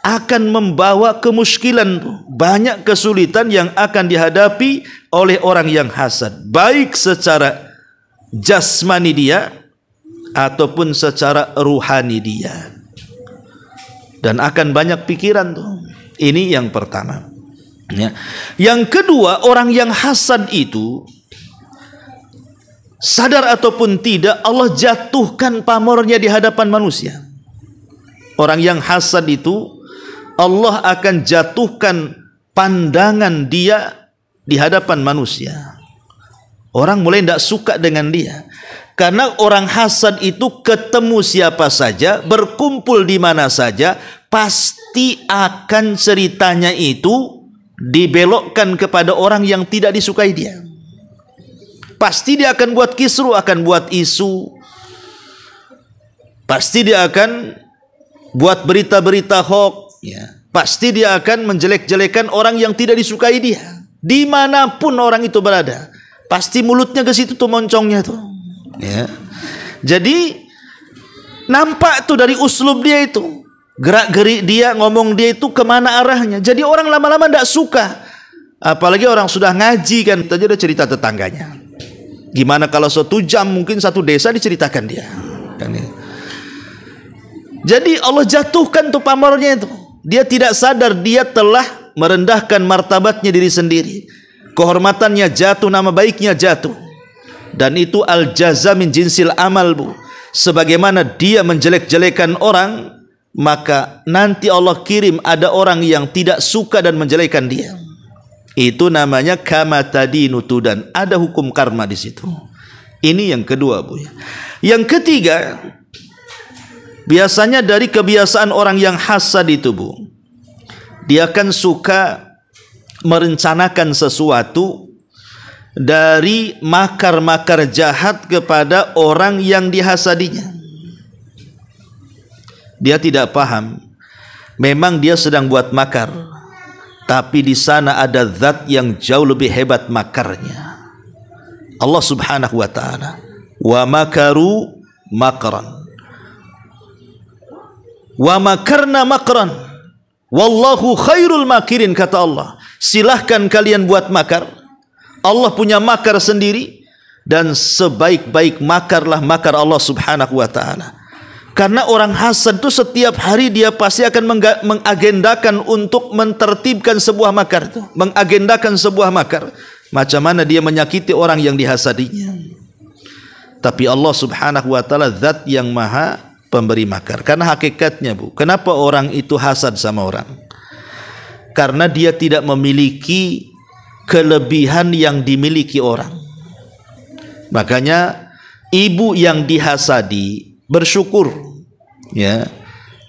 akan membawa kemuskilan, banyak kesulitan yang akan dihadapi oleh orang yang hasad, baik secara jasmani dia ataupun secara ruhani dia, dan akan banyak pikiran tuh. Ini yang pertama ya. Yang kedua, orang yang hasad itu sadar ataupun tidak, Allah jatuhkan pamornya di hadapan manusia. Orang yang hasad itu Allah akan jatuhkan pandangan dia di hadapan manusia. Orang mulai tidak suka dengan dia. Karena orang hasad itu ketemu siapa saja, berkumpul di mana saja, pasti akan ceritanya itu dibelokkan kepada orang yang tidak disukai dia. Pasti dia akan buat kisru, akan buat isu. Pasti dia akan buat berita-berita hoax. Ya, pasti dia akan menjelek-jelekan orang yang tidak disukai dia, dimanapun orang itu berada. Pasti mulutnya ke situ tuh, moncongnya tuh. Ya, jadi nampak tuh dari uslub dia itu, gerak-gerik dia, ngomong dia itu kemana arahnya. Jadi orang lama-lama tidak suka. Apalagi orang sudah ngaji kan, tadi udah cerita tetangganya. Gimana kalau 1 jam mungkin 1 desa diceritakan dia. Kan ya. Jadi Allah jatuhkan tuh pamornya itu. Dia tidak sadar dia telah merendahkan martabatnya diri sendiri. Kehormatannya jatuh, nama baiknya jatuh. Dan itu al-jaza min jinsil amal Bu. Sebagaimana dia menjelek-jelekan orang, maka nanti Allah kirim ada orang yang tidak suka dan menjelekan dia. Itu namanya kama tadinu tudan. Ada hukum karma di situ. Ini yang kedua, Bu. Yang ketiga, biasanya dari kebiasaan orang yang hasad itu, Bu, dia akan suka merencanakan sesuatu dari makar-makar jahat kepada orang yang dihasadinya. Dia tidak paham, memang dia sedang buat makar, tapi di sana ada zat yang jauh lebih hebat makarnya. Allah Subhanahu wa taala, wa makaru makran wa makarna makran wallahu khairul makirin, kata Allah. Silahkan kalian buat makar, Allah punya makar sendiri, dan sebaik-baik makarlah makar Allah Subhanahu wa taala. Karena orang hasad itu setiap hari dia pasti akan mengagendakan untuk mentertibkan sebuah makar itu, mengagendakan sebuah makar. Macam mana dia menyakiti orang yang dihasadinya. Tapi Allah Subhanahu wa taala zat yang maha pemberi makar. Karena hakikatnya, Bu, kenapa orang itu hasad sama orang? Karena dia tidak memiliki kelebihan yang dimiliki orang. Makanya ibu yang dihasadi bersyukur, ya.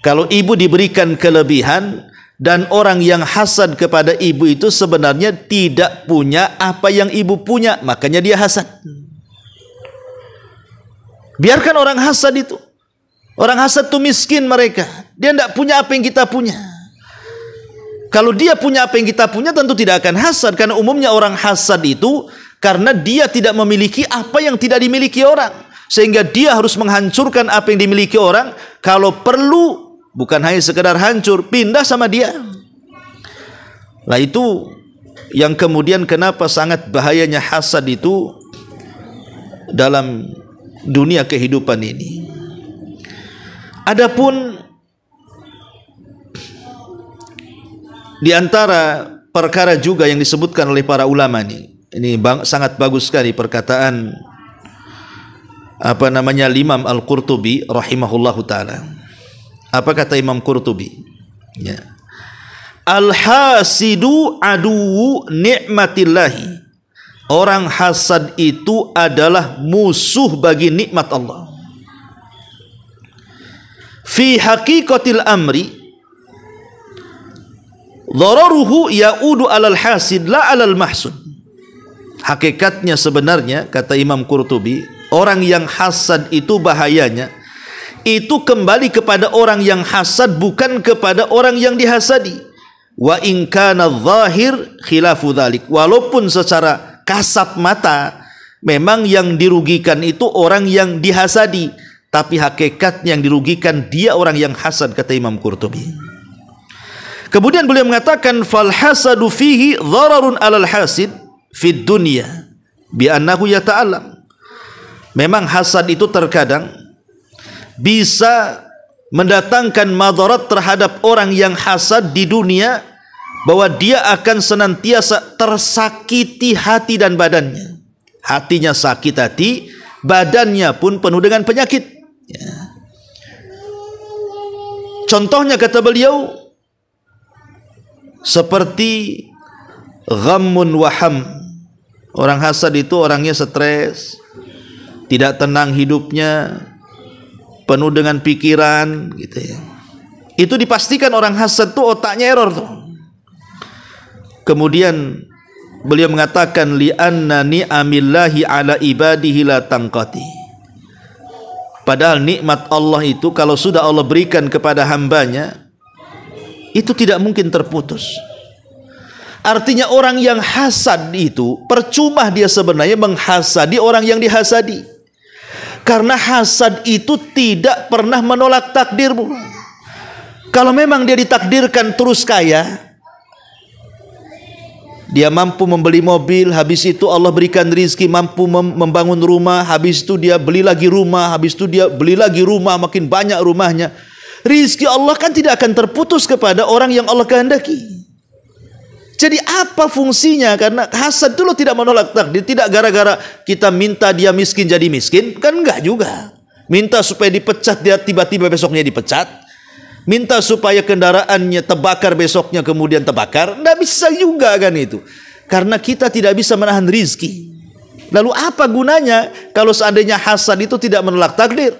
Kalau ibu diberikan kelebihan, dan orang yang hasad kepada ibu itu sebenarnya tidak punya apa yang ibu punya, makanya dia hasad. Biarkan orang hasad itu. Orang hasad itu miskin mereka. Dia tidak punya apa yang kita punya. Kalau dia punya apa yang kita punya, tentu tidak akan hasad. Karena umumnya orang hasad itu karena dia tidak memiliki apa yang tidak dimiliki orang, sehingga dia harus menghancurkan apa yang dimiliki orang. Kalau perlu, bukan hanya sekedar hancur, pindah sama dia. Nah, itu yang kemudian kenapa sangat bahayanya hasad itu dalam dunia kehidupan ini. Adapun di antara perkara juga yang disebutkan oleh para ulama ini sangat bagus sekali perkataan Imam Al-Qurtubi rahimahullahu taala. Apa kata Imam Qurtubi? Ya. Al-hasidu aduwu ni'matillahi. Orang hasad itu adalah musuh bagi nikmat Allah. Fi haqiqatil amri dhararuhu ya'udu alal hasid la alal mahsud. Hakikatnya sebenarnya, kata Imam Qurtubi, orang yang hasad itu bahayanya itu kembali kepada orang yang hasad, bukan kepada orang yang dihasadi. Wa in kana zahir khilafu dzalik. Walaupun secara kasat mata memang yang dirugikan itu orang yang dihasadi, tapi hakikatnya yang dirugikan dia orang yang hasad, kata Imam Qurtubi. Kemudian beliau mengatakan fal hasadu fihi dhararun alal hasid fid dunya bi annahu yata'allam. Memang hasad itu terkadang bisa mendatangkan madarat terhadap orang yang hasad di dunia, bahwa dia akan senantiasa tersakiti hati dan badannya. Hatinya sakit hati, badannya pun penuh dengan penyakit, ya. Contohnya, kata beliau, seperti ghammun waham. Orang hasad itu orangnya stres, tidak tenang hidupnya, penuh dengan pikiran, gitu ya. Itu dipastikan orang hasad tuh otaknya error tuh. Kemudian beliau mengatakan li'anna ni'amillahi ala ibadihi la tanqati. Padahal nikmat Allah itu kalau sudah Allah berikan kepada hambanya, itu tidak mungkin terputus. Artinya orang yang hasad itu percuma dia sebenarnya menghasadi orang yang dihasadi. Karena hasad itu tidak pernah menolak takdir, Bu. Kalau memang dia ditakdirkan terus kaya, dia mampu membeli mobil, habis itu Allah berikan rizki, mampu membangun rumah, habis itu dia beli lagi rumah, habis itu dia beli lagi rumah, makin banyak rumahnya. Rizki Allah kan tidak akan terputus kepada orang yang Allah kehendaki. Jadi apa fungsinya? Karena hasad itu tidak menolak takdir. Tidak gara-gara kita minta dia miskin jadi miskin, kan enggak juga. Minta supaya dipecat, dia tiba-tiba besoknya dipecat. minta supaya kendaraannya terbakar besoknya kemudian terbakar, tidak bisa juga kan itu. Karena kita tidak bisa menahan rizki. Lalu apa gunanya kalau seandainya hasad itu tidak menolak takdir?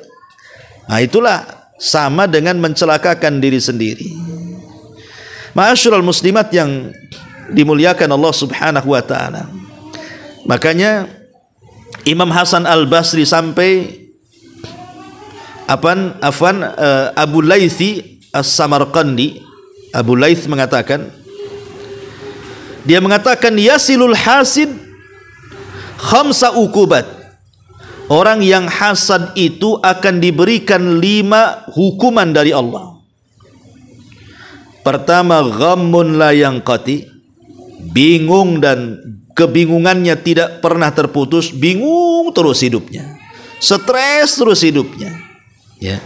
Nah, itulah sama dengan mencelakakan diri sendiri. Ma'asyiral muslimat yang dimuliakan Allah Subhanahu wa taala. Makanya Imam Hasan Al-Basri sampai Abu Laythi As-Samarqandi, Abu Layth mengatakan, dia mengatakan yasilul hasid khamsa ukubat. Orang yang hasad itu akan diberikan 5 hukuman dari Allah. Pertama, ghammun la yanqati, bingung dan kebingungannya tidak pernah terputus, bingung terus hidupnya, stres terus hidupnya, ya.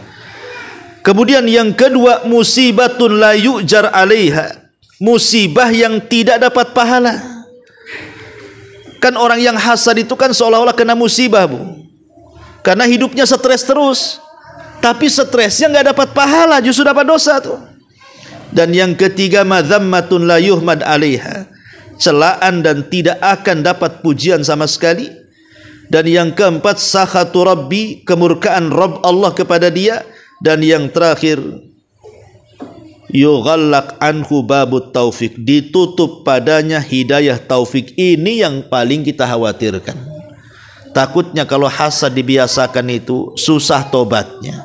Kemudian yang kedua, musibatun la yu'jar 'alaiha, musibah yang tidak dapat pahala. Kan orang yang hasad itu kan seolah-olah kena musibah, Bu, karena hidupnya stres terus, tapi stresnya nggak dapat pahala, justru dapat dosa tuh. Dan yang ketiga, madzammatun la yuhmad 'alaiha, celaan dan tidak akan dapat pujian sama sekali. Dan yang keempat, sakhatu rabbi, kemurkaan Rabb Allah kepada dia. Dan yang terakhir, yughallaq anhu babut taufik, ditutup padanya hidayah taufik. Ini yang paling kita khawatirkan. Takutnya kalau hasad dibiasakan itu susah tobatnya.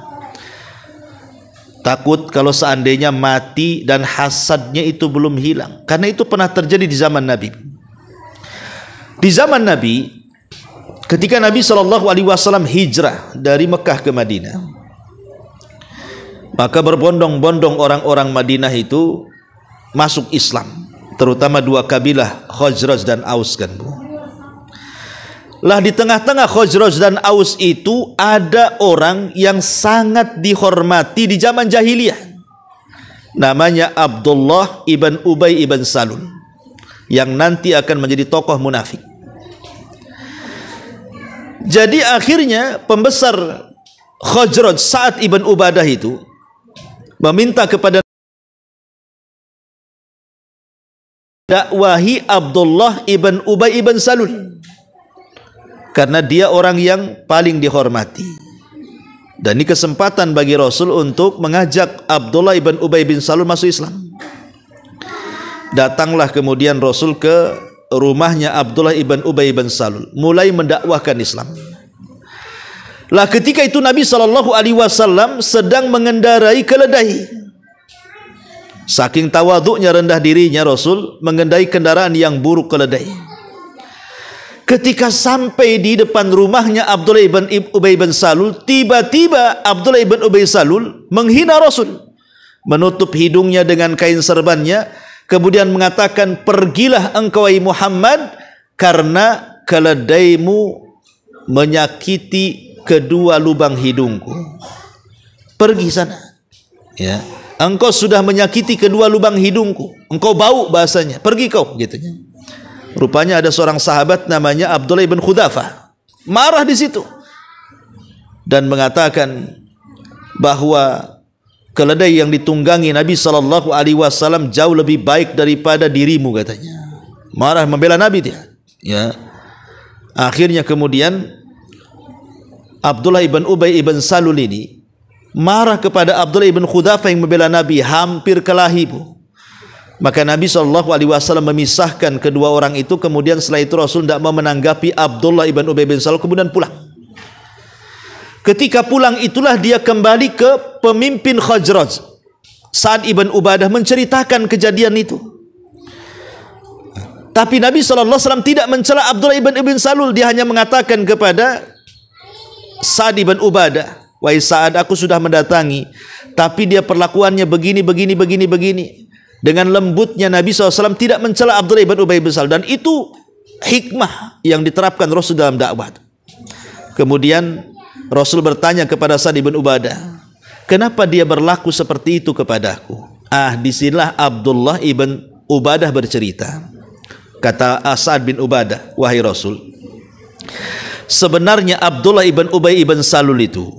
Takut kalau seandainya mati dan hasadnya itu belum hilang. Karena itu pernah terjadi di zaman Nabi. Di zaman Nabi, ketika Nabi SAW hijrah dari Mekah ke Madinah, maka berbondong-bondong orang-orang Madinah itu masuk Islam, terutama 2 kabilah Khazraj dan Aus kan, Bu. Lah di tengah-tengah Khazraj dan Aus itu ada orang yang sangat dihormati di zaman jahiliyah. Namanya Abdullah ibn Ubay ibn Salul, yang nanti akan menjadi tokoh munafik. Jadi akhirnya pembesar Khazraj, Sa'ad ibn Ubadah itu meminta kepada dakwahi Abdullah ibn Ubay ibn Salul, karena dia orang yang paling dihormati. Dan ini kesempatan bagi Rasul untuk mengajak Abdullah ibn Ubay bin Salul masuk Islam. Datanglah kemudian Rasul ke rumahnya Abdullah ibn Ubay bin Salul, mulai mendakwahkan Islam. Lah ketika itu Nabi SAW sedang mengendarai keledai. Saking tawaduknya, rendah dirinya Rasul mengendarai kendaraan yang buruk keledai. Ketika sampai di depan rumahnya Abdullah ibn Ubay bin Salul, tiba-tiba Abdullah ibn Ubay Salul menghina Rasul, menutup hidungnya dengan kain serbannya, kemudian mengatakan, pergilah engkau wahai Muhammad, karena keledaimu menyakiti kedua lubang hidungku. Pergi sana, ya, engkau sudah menyakiti kedua lubang hidungku, engkau bau, bahasanya, pergi kau, gitunya. Rupanya ada seorang sahabat namanya Abdullah ibn Khudafah, marah di situ dan mengatakan bahwa keledai yang ditunggangi Nabi SAW jauh lebih baik daripada dirimu, katanya. Marah, membela Nabi dia, ya. Akhirnya kemudian Abdullah ibn Ubay ibn Salul ini marah kepada Abdullah ibn Khudafah yang membela Nabi, hampir kelahi, Bu. Maka Nabi SAW memisahkan kedua orang itu. Kemudian setelah itu Rasul tidak mau menanggapi Abdullah ibn Ubay bin Salul, kemudian pulang. Ketika pulang itulah dia kembali ke pemimpin Khazraj, Sa'ad ibn Ubadah, menceritakan kejadian itu. Tapi Nabi SAW tidak mencela Abdullah ibn Salul. Dia hanya mengatakan kepada Sa'ad ibn Ubadah, wahai Sa'ad, aku sudah mendatangi, tapi dia perlakuannya begini. Dengan lembutnya Nabi SAW tidak mencela Abdullah ibn Ubay bin Salul. Dan itu hikmah yang diterapkan Rasul dalam dakwah. Kemudian Rasul bertanya kepada Sa'ad ibn Ubadah, kenapa dia berlaku seperti itu kepadaku? Disinilah Abdullah ibn Ubadah bercerita. Kata Sa'ad bin Ubadah, wahai Rasul, sebenarnya Abdullah ibn Ubay ibn Salul itu,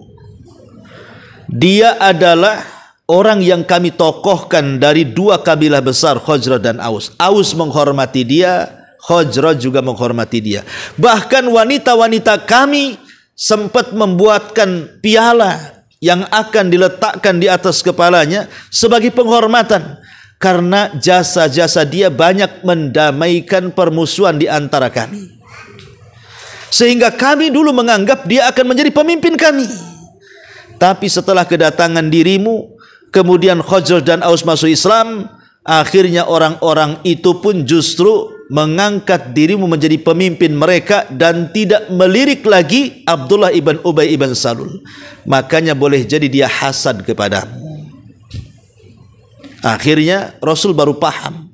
dia adalah orang yang kami tokohkan dari dua kabilah besar, Khazraj dan Aus. Aus menghormati dia, Khazraj juga menghormati dia. Bahkan wanita-wanita kami sempat membuatkan piala yang akan diletakkan di atas kepalanya sebagai penghormatan, karena jasa-jasa dia banyak mendamaikan permusuhan di antara kami. Sehingga kami dulu menganggap dia akan menjadi pemimpin kami. Tapi setelah kedatangan dirimu, kemudian Khazraj dan Aus masuk Islam, akhirnya orang-orang itu pun justru mengangkat dirimu menjadi pemimpin mereka dan tidak melirik lagi Abdullah ibn Ubay ibn Salul. Makanya boleh jadi dia hasad kepadamu. Akhirnya Rasul baru paham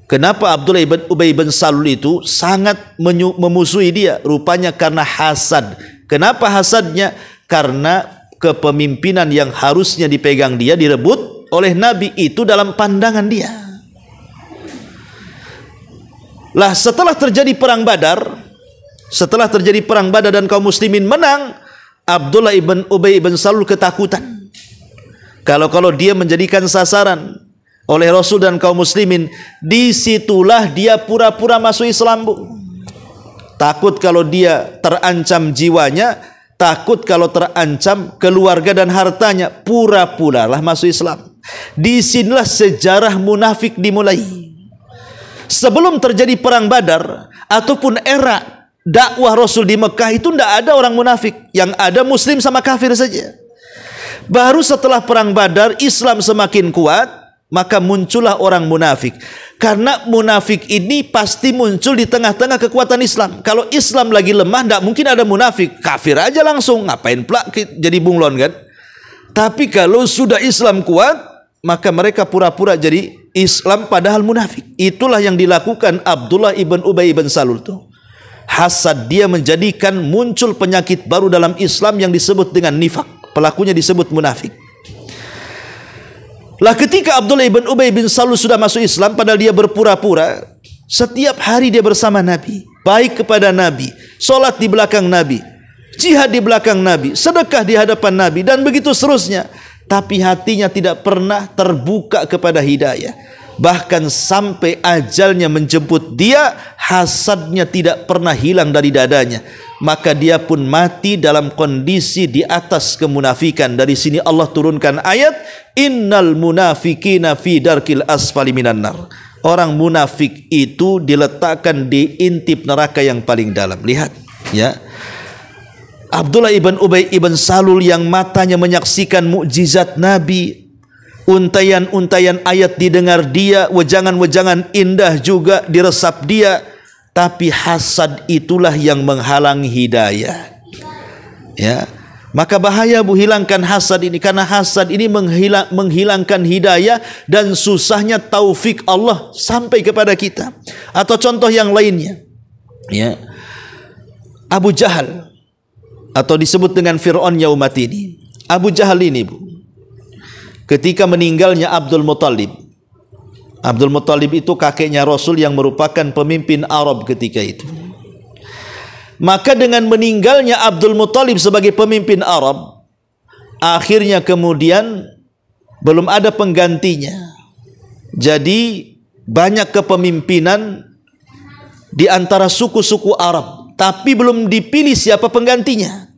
kenapa Abdullah ibn Ubay ibn Salul itu sangat memusuhi dia. Rupanya karena hasad. Kenapa hasadnya? Karena kepemimpinan yang harusnya dipegang dia direbut oleh Nabi itu dalam pandangan dia. Lah setelah terjadi perang Badar, dan kaum muslimin menang, Abdullah ibn Ubay ibn Salul ketakutan. Kalau dia menjadikan sasaran oleh Rasul dan kaum muslimin, disitulah dia pura-pura masuk Islam, Bu. Takut kalau dia terancam jiwanya, takut kalau terancam keluarga dan hartanya, pura-puralah masuk Islam. Disinilah sejarah munafik dimulai. Sebelum terjadi perang Badar ataupun era dakwah Rasul di Mekah itu tidak ada orang munafik, yang ada muslim sama kafir saja. Baru setelah perang Badar Islam semakin kuat, maka muncullah orang munafik. Karena munafik ini pasti muncul di tengah-tengah kekuatan Islam. Kalau Islam lagi lemah, tidak mungkin ada munafik. Kafir aja langsung, ngapain pula jadi bunglon kan? Tapi kalau sudah Islam kuat, maka mereka pura-pura jadi Islam padahal munafik. Itulah yang dilakukan Abdullah ibn Ubay ibn Salul tuh. Hasad dia menjadikan muncul penyakit baru dalam Islam yang disebut dengan nifak. Pelakunya disebut munafik. Lah ketika Abdullah ibn Ubay bin Salul sudah masuk Islam, padahal dia berpura-pura, setiap hari dia bersama Nabi, baik kepada Nabi, solat di belakang Nabi, jihad di belakang Nabi, sedekah di hadapan Nabi, dan begitu seterusnya. Tapi hatinya tidak pernah terbuka kepada hidayah. Bahkan sampai ajalnya menjemput dia, hasadnya tidak pernah hilang dari dadanya. Maka dia pun mati dalam kondisi di atas kemunafikan. Dari sini Allah turunkan ayat, innal munafikina fi darkil asfali minan nar. Orang munafik itu diletakkan di intip neraka yang paling dalam. Lihat ya, Abdullah ibn Ubay ibn Salul yang matanya menyaksikan mukjizat Nabi, untayan-untayan ayat didengar dia, wejangan-wejangan indah juga diresap dia, tapi hasad itulah yang menghalangi hidayah. Ya, maka bahaya, Bu, hilangkan hasad ini, karena hasad ini menghilangkan hidayah dan susahnya taufik Allah sampai kepada kita. Atau contoh yang lainnya, ya, Abu Jahal, atau disebut dengan Fir'aun yaumat ini. Abu Jahal ini, Bu, ketika meninggalnya Abdul Muttalib. Abdul Muttalib itu kakeknya Rasul yang merupakan pemimpin Arab ketika itu. Maka dengan meninggalnya Abdul Muttalib sebagai pemimpin Arab, akhirnya kemudian belum ada penggantinya. Jadi banyak kepemimpinan di antara suku-suku Arab, tapi belum dipilih siapa penggantinya.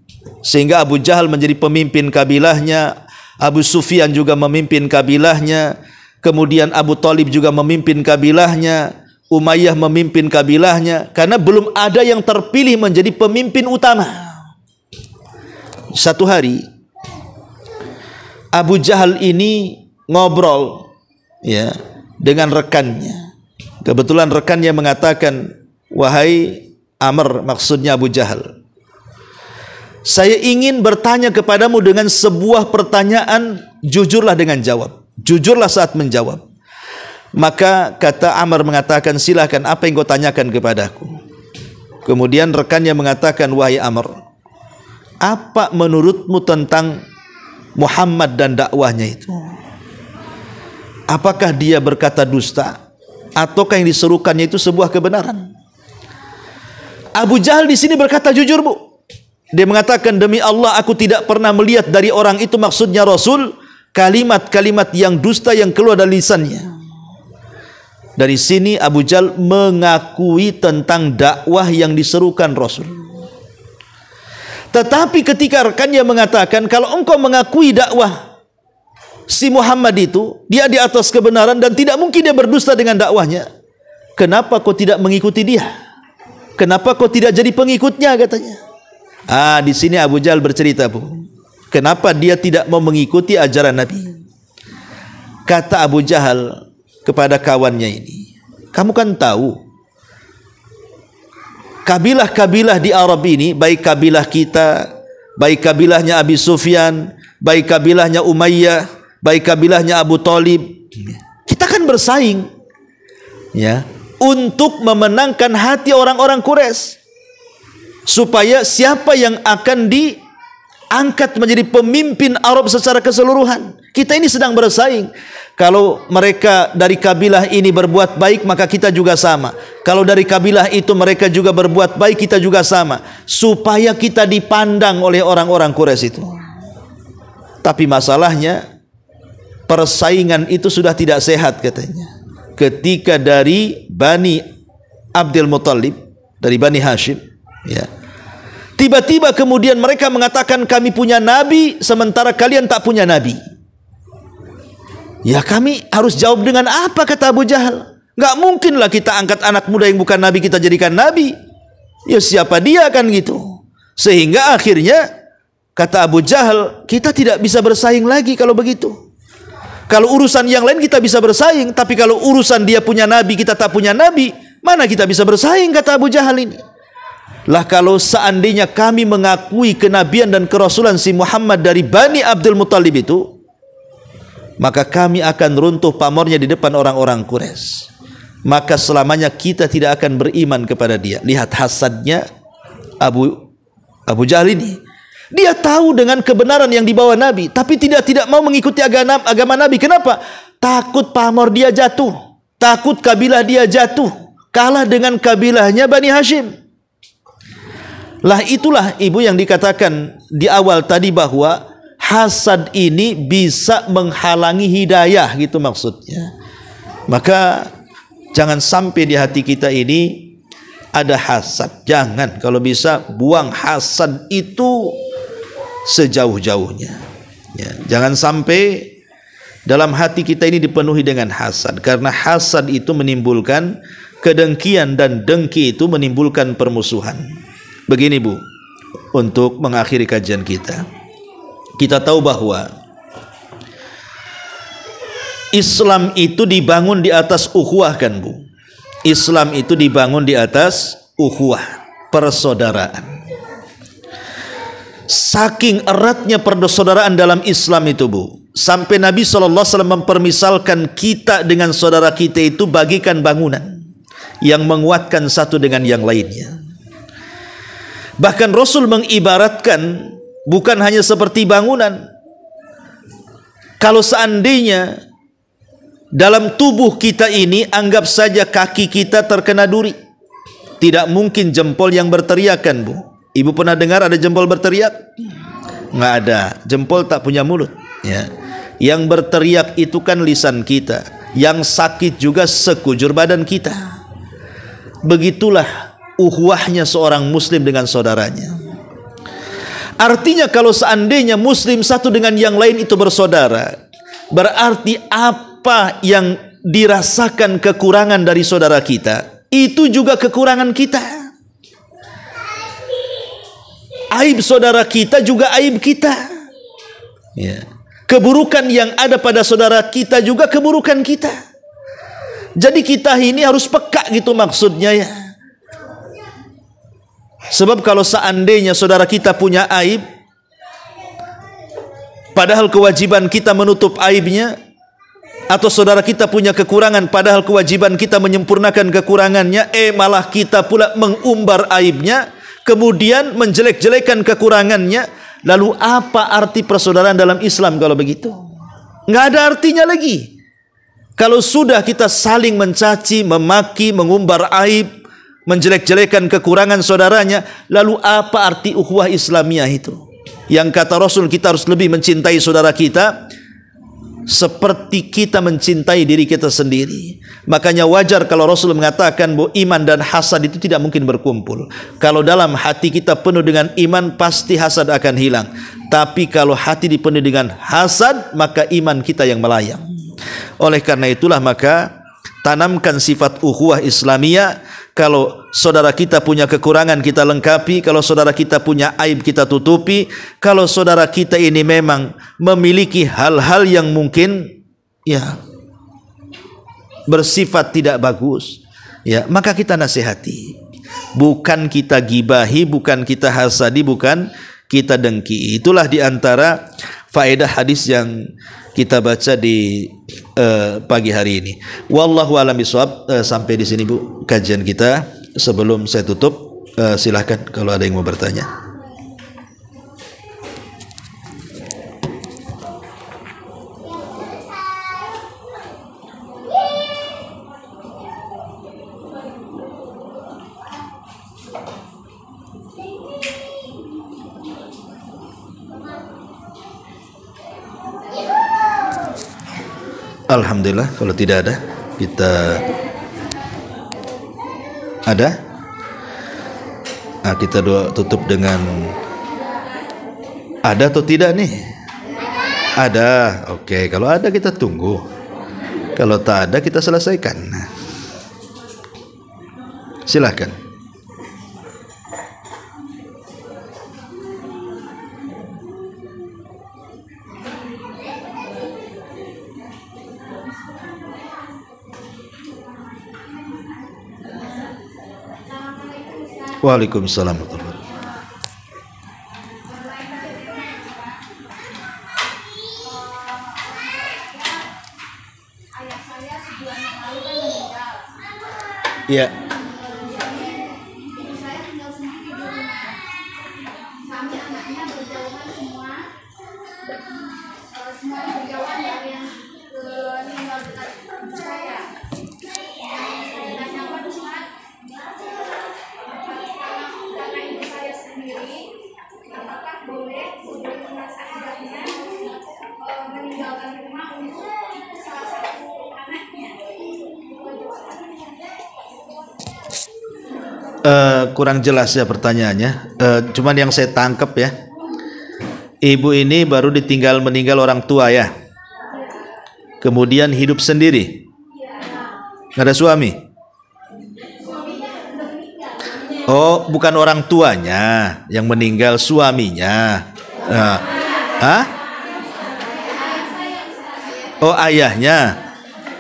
Sehingga Abu Jahal menjadi pemimpin kabilahnya, Abu Sufyan juga memimpin kabilahnya, kemudian Abu Talib juga memimpin kabilahnya, Umayyah memimpin kabilahnya, karena belum ada yang terpilih menjadi pemimpin utama. Satu hari Abu Jahal ini ngobrol, ya, dengan rekannya. Kebetulan rekannya mengatakan, wahai Amr, maksudnya Abu Jahal, saya ingin bertanya kepadamu dengan sebuah pertanyaan, jujurlah dengan jawab. Jujurlah saat menjawab. Maka kata Amr mengatakan, silakan, apa yang kau tanyakan kepadaku? Kemudian rekannya mengatakan, wahai Amr, apa menurutmu tentang Muhammad dan dakwahnya itu? Apakah dia berkata dusta, ataukah yang diserukannya itu sebuah kebenaran? Abu Jahal di sini berkata jujur, Bu. Dia mengatakan, demi Allah aku tidak pernah melihat dari orang itu, maksudnya Rasul, kalimat-kalimat yang dusta yang keluar dari lisannya. Dari sini Abu Jahal mengakui tentang dakwah yang diserukan Rasul. Tetapi ketika rekannya mengatakan, kalau engkau mengakui dakwah si Muhammad itu, dia di atas kebenaran dan tidak mungkin dia berdusta dengan dakwahnya, kenapa kau tidak mengikuti dia? Kenapa kau tidak jadi pengikutnya, katanya. Di sini Abu Jahal bercerita, Bu, kenapa dia tidak mau mengikuti ajaran Nabi. Kata Abu Jahal kepada kawannya ini, kamu kan tahu kabilah-kabilah di Arab ini, baik kabilah kita, baik kabilahnya Abi Sufyan, baik kabilahnya Umayyah, baik kabilahnya Abu Talib, kita kan bersaing, ya, untuk memenangkan hati orang-orang Quraisy, supaya siapa yang akan diangkat menjadi pemimpin Arab secara keseluruhan. Kita ini sedang bersaing. Kalau mereka dari kabilah ini berbuat baik, maka kita juga sama. Kalau dari kabilah itu mereka juga berbuat baik, kita juga sama, supaya kita dipandang oleh orang-orang Quraisy itu. Tapi masalahnya, persaingan itu sudah tidak sehat, katanya. Ketika dari Bani Abdul Muttalib, dari Bani Hashim, ya, tiba-tiba kemudian mereka mengatakan kami punya nabi, sementara kalian tak punya nabi. Ya, kami harus jawab dengan apa, kata Abu Jahal. Gak mungkinlah kita angkat anak muda yang bukan nabi kita jadikan nabi. Ya, siapa dia, kan gitu. Sehingga akhirnya kata Abu Jahal, kita tidak bisa bersaing lagi kalau begitu. Kalau urusan yang lain kita bisa bersaing, tapi kalau urusan dia punya nabi, kita tak punya nabi, mana kita bisa bersaing, kata Abu Jahal ini. Lah, kalau seandainya kami mengakui kenabian dan kerasulan si Muhammad dari Bani Abdul Muttalib itu, maka kami akan runtuh pamornya di depan orang-orang Quraisy. Maka selamanya kita tidak akan beriman kepada dia. Lihat hasadnya Abu Jahal ini. Dia tahu dengan kebenaran yang dibawa Nabi, tapi tidak mau mengikuti agama Nabi. Kenapa? Takut pamor dia jatuh, takut kabilah dia jatuh, kalah dengan kabilahnya Bani Hashim. Lah, itulah ibu yang dikatakan di awal tadi bahwa hasad ini bisa menghalangi hidayah, gitu maksudnya. Maka jangan sampai di hati kita ini ada hasad. Jangan, kalau bisa buang hasad itu sejauh-jauhnya, ya. Jangan sampai dalam hati kita ini dipenuhi dengan hasad, karena hasad itu menimbulkan kedengkian, dan dengki itu menimbulkan permusuhan. Begini, Bu, untuk mengakhiri kajian kita, kita tahu bahwa Islam itu dibangun di atas ukhuwah, kan, Bu? Islam itu dibangun di atas ukhuwah, persaudaraan. Saking eratnya persaudaraan dalam Islam itu, Bu, sampai Nabi SAW mempermisalkan kita dengan saudara kita itu bagikan bangunan yang menguatkan satu dengan yang lainnya. Bahkan Rasul mengibaratkan bukan hanya seperti bangunan. Kalau seandainya dalam tubuh kita ini, anggap saja kaki kita terkena duri, tidak mungkin jempol yang berteriak, kan, Bu? Ibu pernah dengar ada jempol berteriak? Nggak ada. Jempol tak punya mulut, ya. Yang berteriak itu kan lisan kita. Yang sakit juga sekujur badan kita. Begitulah ukhuwahnya seorang muslim dengan saudaranya. Artinya kalau seandainya muslim satu dengan yang lain itu bersaudara, berarti apa yang dirasakan kekurangan dari saudara kita, itu juga kekurangan kita. Aib saudara kita juga aib kita, ya. Keburukan yang ada pada saudara kita juga keburukan kita. Jadi kita ini harus peka, gitu maksudnya, ya. Sebab kalau seandainya saudara kita punya aib, padahal kewajiban kita menutup aibnya, atau saudara kita punya kekurangan, padahal kewajiban kita menyempurnakan kekurangannya, malah kita pula mengumbar aibnya, kemudian menjelek-jelekan kekurangannya, lalu apa arti persaudaraan dalam Islam kalau begitu? Nggak ada artinya lagi. Kalau sudah kita saling mencaci, memaki, mengumbar aib, menjelek-jelekan kekurangan saudaranya, lalu apa arti ukhuwah Islamiyah itu? Yang kata Rasul, kita harus lebih mencintai saudara kita seperti kita mencintai diri kita sendiri. Makanya wajar kalau Rasul mengatakan bahwa iman dan hasad itu tidak mungkin berkumpul. Kalau dalam hati kita penuh dengan iman, pasti hasad akan hilang. Tapi kalau hati dipenuhi dengan hasad, maka iman kita yang melayang. Oleh karena itulah maka tanamkan sifat ukhuwah Islamiyah. Kalau saudara kita punya kekurangan, kita lengkapi. Kalau saudara kita punya aib, kita tutupi. Kalau saudara kita ini memang memiliki hal-hal yang mungkin ya bersifat tidak bagus, ya, maka kita nasihati. Bukan kita gibahi, bukan kita hasadi, bukan kita dengki. Itulah diantara faedah hadis yang kita baca di pagi hari ini. Wallahu a'lam bishawab. Sampai di sini Bu kajian kita. Sebelum saya tutup, silahkan kalau ada yang mau bertanya. Alhamdulillah, kalau tidak ada, kita ada. Nah, kita doa tutup dengan ada atau tidak nih? Ada. Oke, kalau ada kita tunggu. Kalau tak ada kita selesaikan. Silakan. Waalaikumsalam warahmatullahi wabarakatuh. Ayah saya sebulan yang lalu kan meninggal. Iya. Jadi saya tinggal sendiri di rumah. Kami anaknya berjauhan semua. Semua berjauhan dari yang meninggal dekat saya. Tidak nyangka Ustaz. Karena ibu saya sendiri, apakah boleh sebelum masa idamannya meninggalkan rumah untuk salah satu anaknya? Kurang jelas ya pertanyaannya. Cuman yang saya tangkap ya, ibu ini baru ditinggal meninggal orang tua ya, kemudian hidup sendiri, nggak ada suami. Oh, bukan orang tuanya yang meninggal, suaminya. Hah? Oh, ayahnya.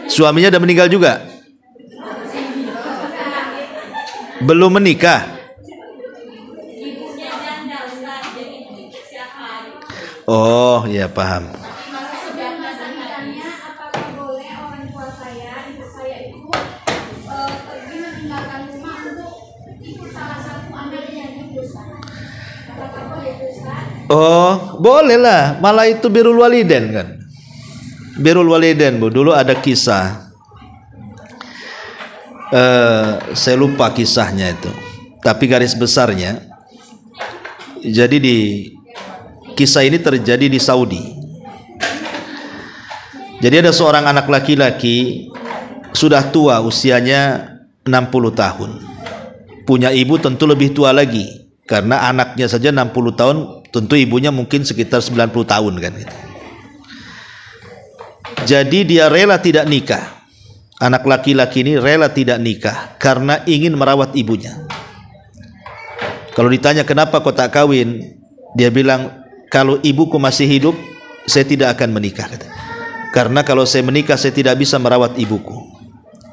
Suaminya udah meninggal juga? Belum menikah? Oh, ya paham. Apakah boleh orang tua saya, ibu saya itu pergi meninggalkan rumah untuk ikut salah satu anaknya gitu, Ustaz? Apakah boleh itu, Ustaz? Oh, boleh lah. Malah itu birrul walidain kan. Birrul walidain, Bu. Dulu ada kisah. Saya lupa kisahnya itu. Tapi garis besarnya, jadi di kisah ini terjadi di Saudi. Jadi ada seorang anak laki-laki sudah tua, usianya 60 tahun. Punya ibu tentu lebih tua lagi, karena anaknya saja 60 tahun, tentu ibunya mungkin sekitar 90 tahun kan gitu. Jadi dia rela tidak nikah. Anak laki-laki ini rela tidak nikah karena ingin merawat ibunya. Kalau ditanya kenapa kau tak kawin, dia bilang, kalau ibuku masih hidup, saya tidak akan menikah. Karena kalau saya menikah, saya tidak bisa merawat ibuku.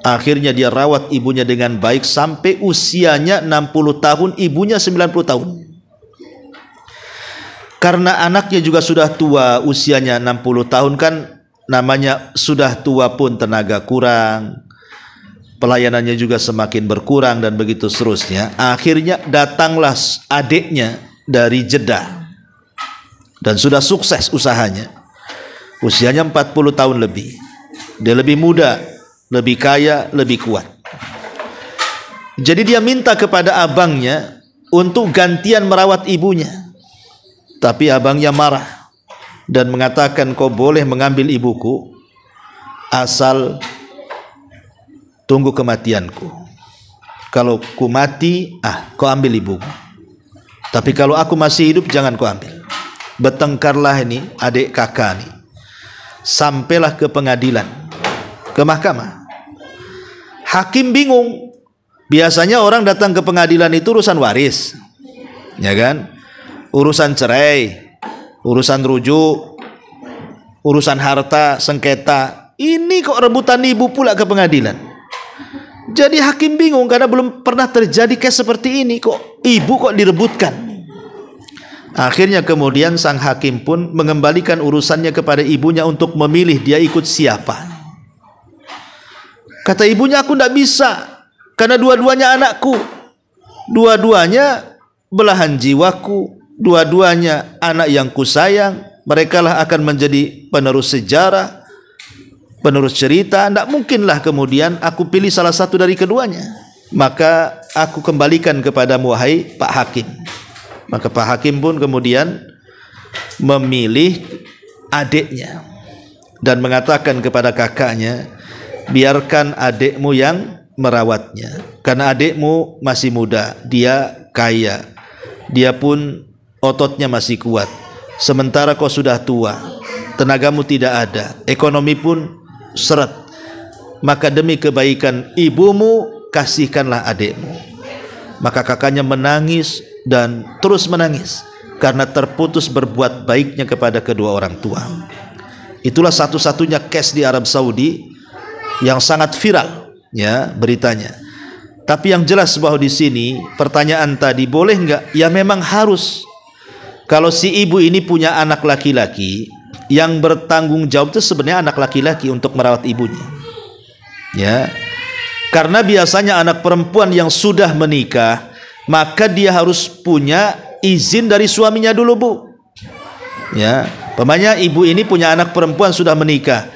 Akhirnya dia rawat ibunya dengan baik sampai usianya 60 tahun, ibunya 90 tahun. Karena anaknya juga sudah tua, usianya 60 tahun kan, namanya sudah tua pun tenaga kurang, pelayanannya juga semakin berkurang dan begitu seterusnya. Akhirnya datanglah adiknya dari Jeddah dan sudah sukses usahanya, usianya 40 tahun lebih. Dia lebih muda, lebih kaya, lebih kuat. Jadi dia minta kepada abangnya untuk gantian merawat ibunya. Tapi abangnya marah dan mengatakan, kau boleh mengambil ibuku, asal tunggu kematianku. Kalau ku mati, kau ambil ibumu. Tapi kalau aku masih hidup, jangan kau ambil. Bertengkarlah ini adik kakak nih. Sampailah ke pengadilan, ke mahkamah. Hakim bingung. Biasanya orang datang ke pengadilan itu urusan waris, ya kan? Urusan cerai, urusan rujuk, urusan harta, sengketa. Ini kok rebutan ibu pula ke pengadilan. Jadi hakim bingung karena belum pernah terjadi case seperti ini. Kok ibu kok direbutkan? Akhirnya kemudian sang hakim pun mengembalikan urusannya kepada ibunya untuk memilih dia ikut siapa. Kata ibunya, aku tidak bisa karena dua-duanya anakku, dua-duanya belahan jiwaku, dua-duanya anak yang kusayang. Merekalah akan menjadi penerus sejarah, penerus cerita. Tidak mungkinlah kemudian aku pilih salah satu dari keduanya. Maka aku kembalikan kepadamu, wahai Pak Hakim. Maka Pak Hakim pun kemudian memilih adiknya dan mengatakan kepada kakaknya, biarkan adikmu yang merawatnya, karena adikmu masih muda, dia kaya, dia pun ototnya masih kuat. Sementara kau sudah tua, tenagamu tidak ada, ekonomi pun seret. Maka demi kebaikan ibumu, kasihkanlah adikmu. Maka kakaknya menangis dan terus menangis karena terputus berbuat baiknya kepada kedua orang tua. Itulah satu-satunya case di Arab Saudi yang sangat viral, ya, beritanya. Tapi yang jelas bahwa di sini pertanyaan tadi, boleh enggak? Ya memang harus. Kalau si ibu ini punya anak laki-laki, yang bertanggung jawab itu sebenarnya anak laki-laki untuk merawat ibunya. Ya. Karena biasanya anak perempuan yang sudah menikah, maka dia harus punya izin dari suaminya dulu, Bu. Ya, pemanya ibu ini punya anak perempuan sudah menikah,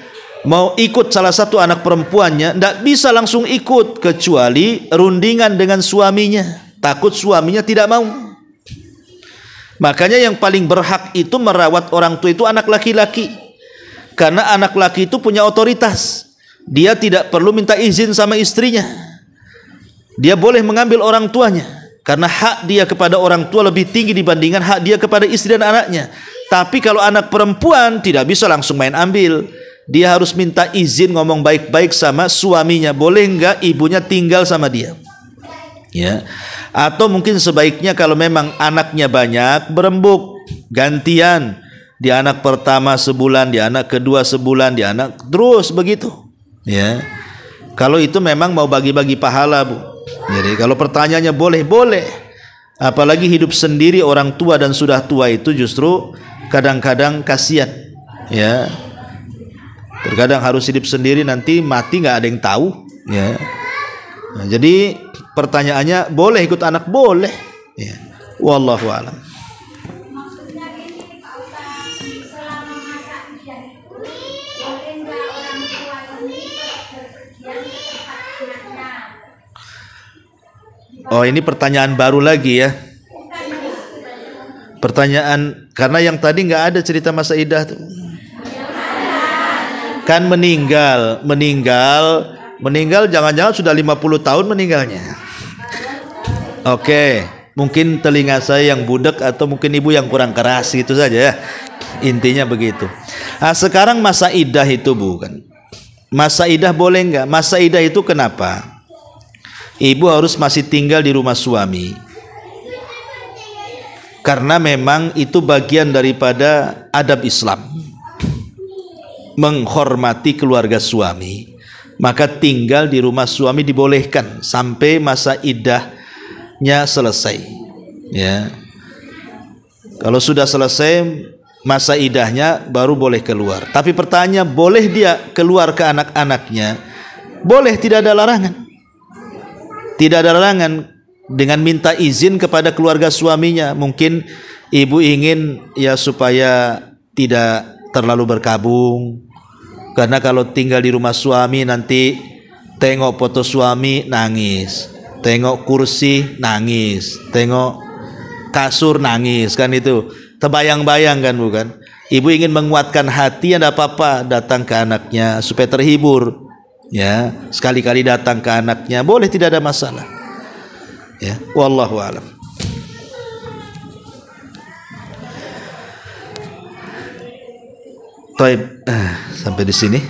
mau ikut salah satu anak perempuannya, tidak bisa langsung ikut kecuali rundingan dengan suaminya. Takut suaminya tidak mau. Makanya yang paling berhak itu merawat orang tua itu anak laki-laki, karena anak laki itu punya otoritas. Dia tidak perlu minta izin sama istrinya. Dia boleh mengambil orang tuanya, karena hak dia kepada orang tua lebih tinggi dibandingkan hak dia kepada istri dan anaknya. Tapi kalau anak perempuan tidak bisa langsung main ambil. Dia harus minta izin, ngomong baik-baik sama suaminya. Boleh enggak ibunya tinggal sama dia? Ya. Atau mungkin sebaiknya kalau memang anaknya banyak, berembuk, gantian. Di anak pertama sebulan, di anak kedua sebulan, di anak terus begitu. Ya. Kalau itu memang mau bagi-bagi pahala, Bu. Jadi kalau pertanyaannya boleh, boleh. Apalagi hidup sendiri orang tua dan sudah tua itu justru kadang-kadang kasihan. Ya. Terkadang harus hidup sendiri, nanti mati nggak ada yang tahu. Ya. Nah, jadi pertanyaannya boleh ikut anak, boleh. Ya. Wallahu a'lam. Maksudnya ini Pak Ustaz, selama masa idah itu boleh nggak orang tua ini berpergian ke tempat anaknya? Oh, ini pertanyaan baru lagi ya. Pertanyaan, karena yang tadi nggak ada cerita masa idah tuh. Kan meninggal jangan-jangan sudah 50 tahun meninggalnya. Oke, mungkin telinga saya yang budek atau mungkin ibu yang kurang keras, gitu saja ya. Intinya begitu. Nah, sekarang masa idah itu, bukan. Masa idah boleh enggak? Masa idah itu kenapa? Ibu harus masih tinggal di rumah suami. Karena memang itu bagian daripada adab Islam. Menghormati keluarga suami, maka tinggal di rumah suami dibolehkan sampai masa iddahnya selesai. Ya, kalau sudah selesai masa iddahnya baru boleh keluar. Tapi pertanyaan, boleh dia keluar ke anak-anaknya? Boleh, tidak ada larangan. Tidak ada larangan dengan minta izin kepada keluarga suaminya. Mungkin ibu ingin ya supaya tidak terlalu berkabung, karena kalau tinggal di rumah suami nanti tengok foto suami nangis, tengok kursi nangis, tengok kasur nangis, kan itu terbayang-bayang kan, bukan? Ibu ingin menguatkan hati, ada apa-apa datang ke anaknya supaya terhibur. Ya, sekali-kali datang ke anaknya, boleh, tidak ada masalah. Ya, wallahu a'lam. Baik, sampai di sini.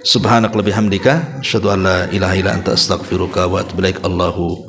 Subhanaka wa bihamdika asyhadu an la ilaha illa anta astaghfiruka wa atubu ilaik. Allahu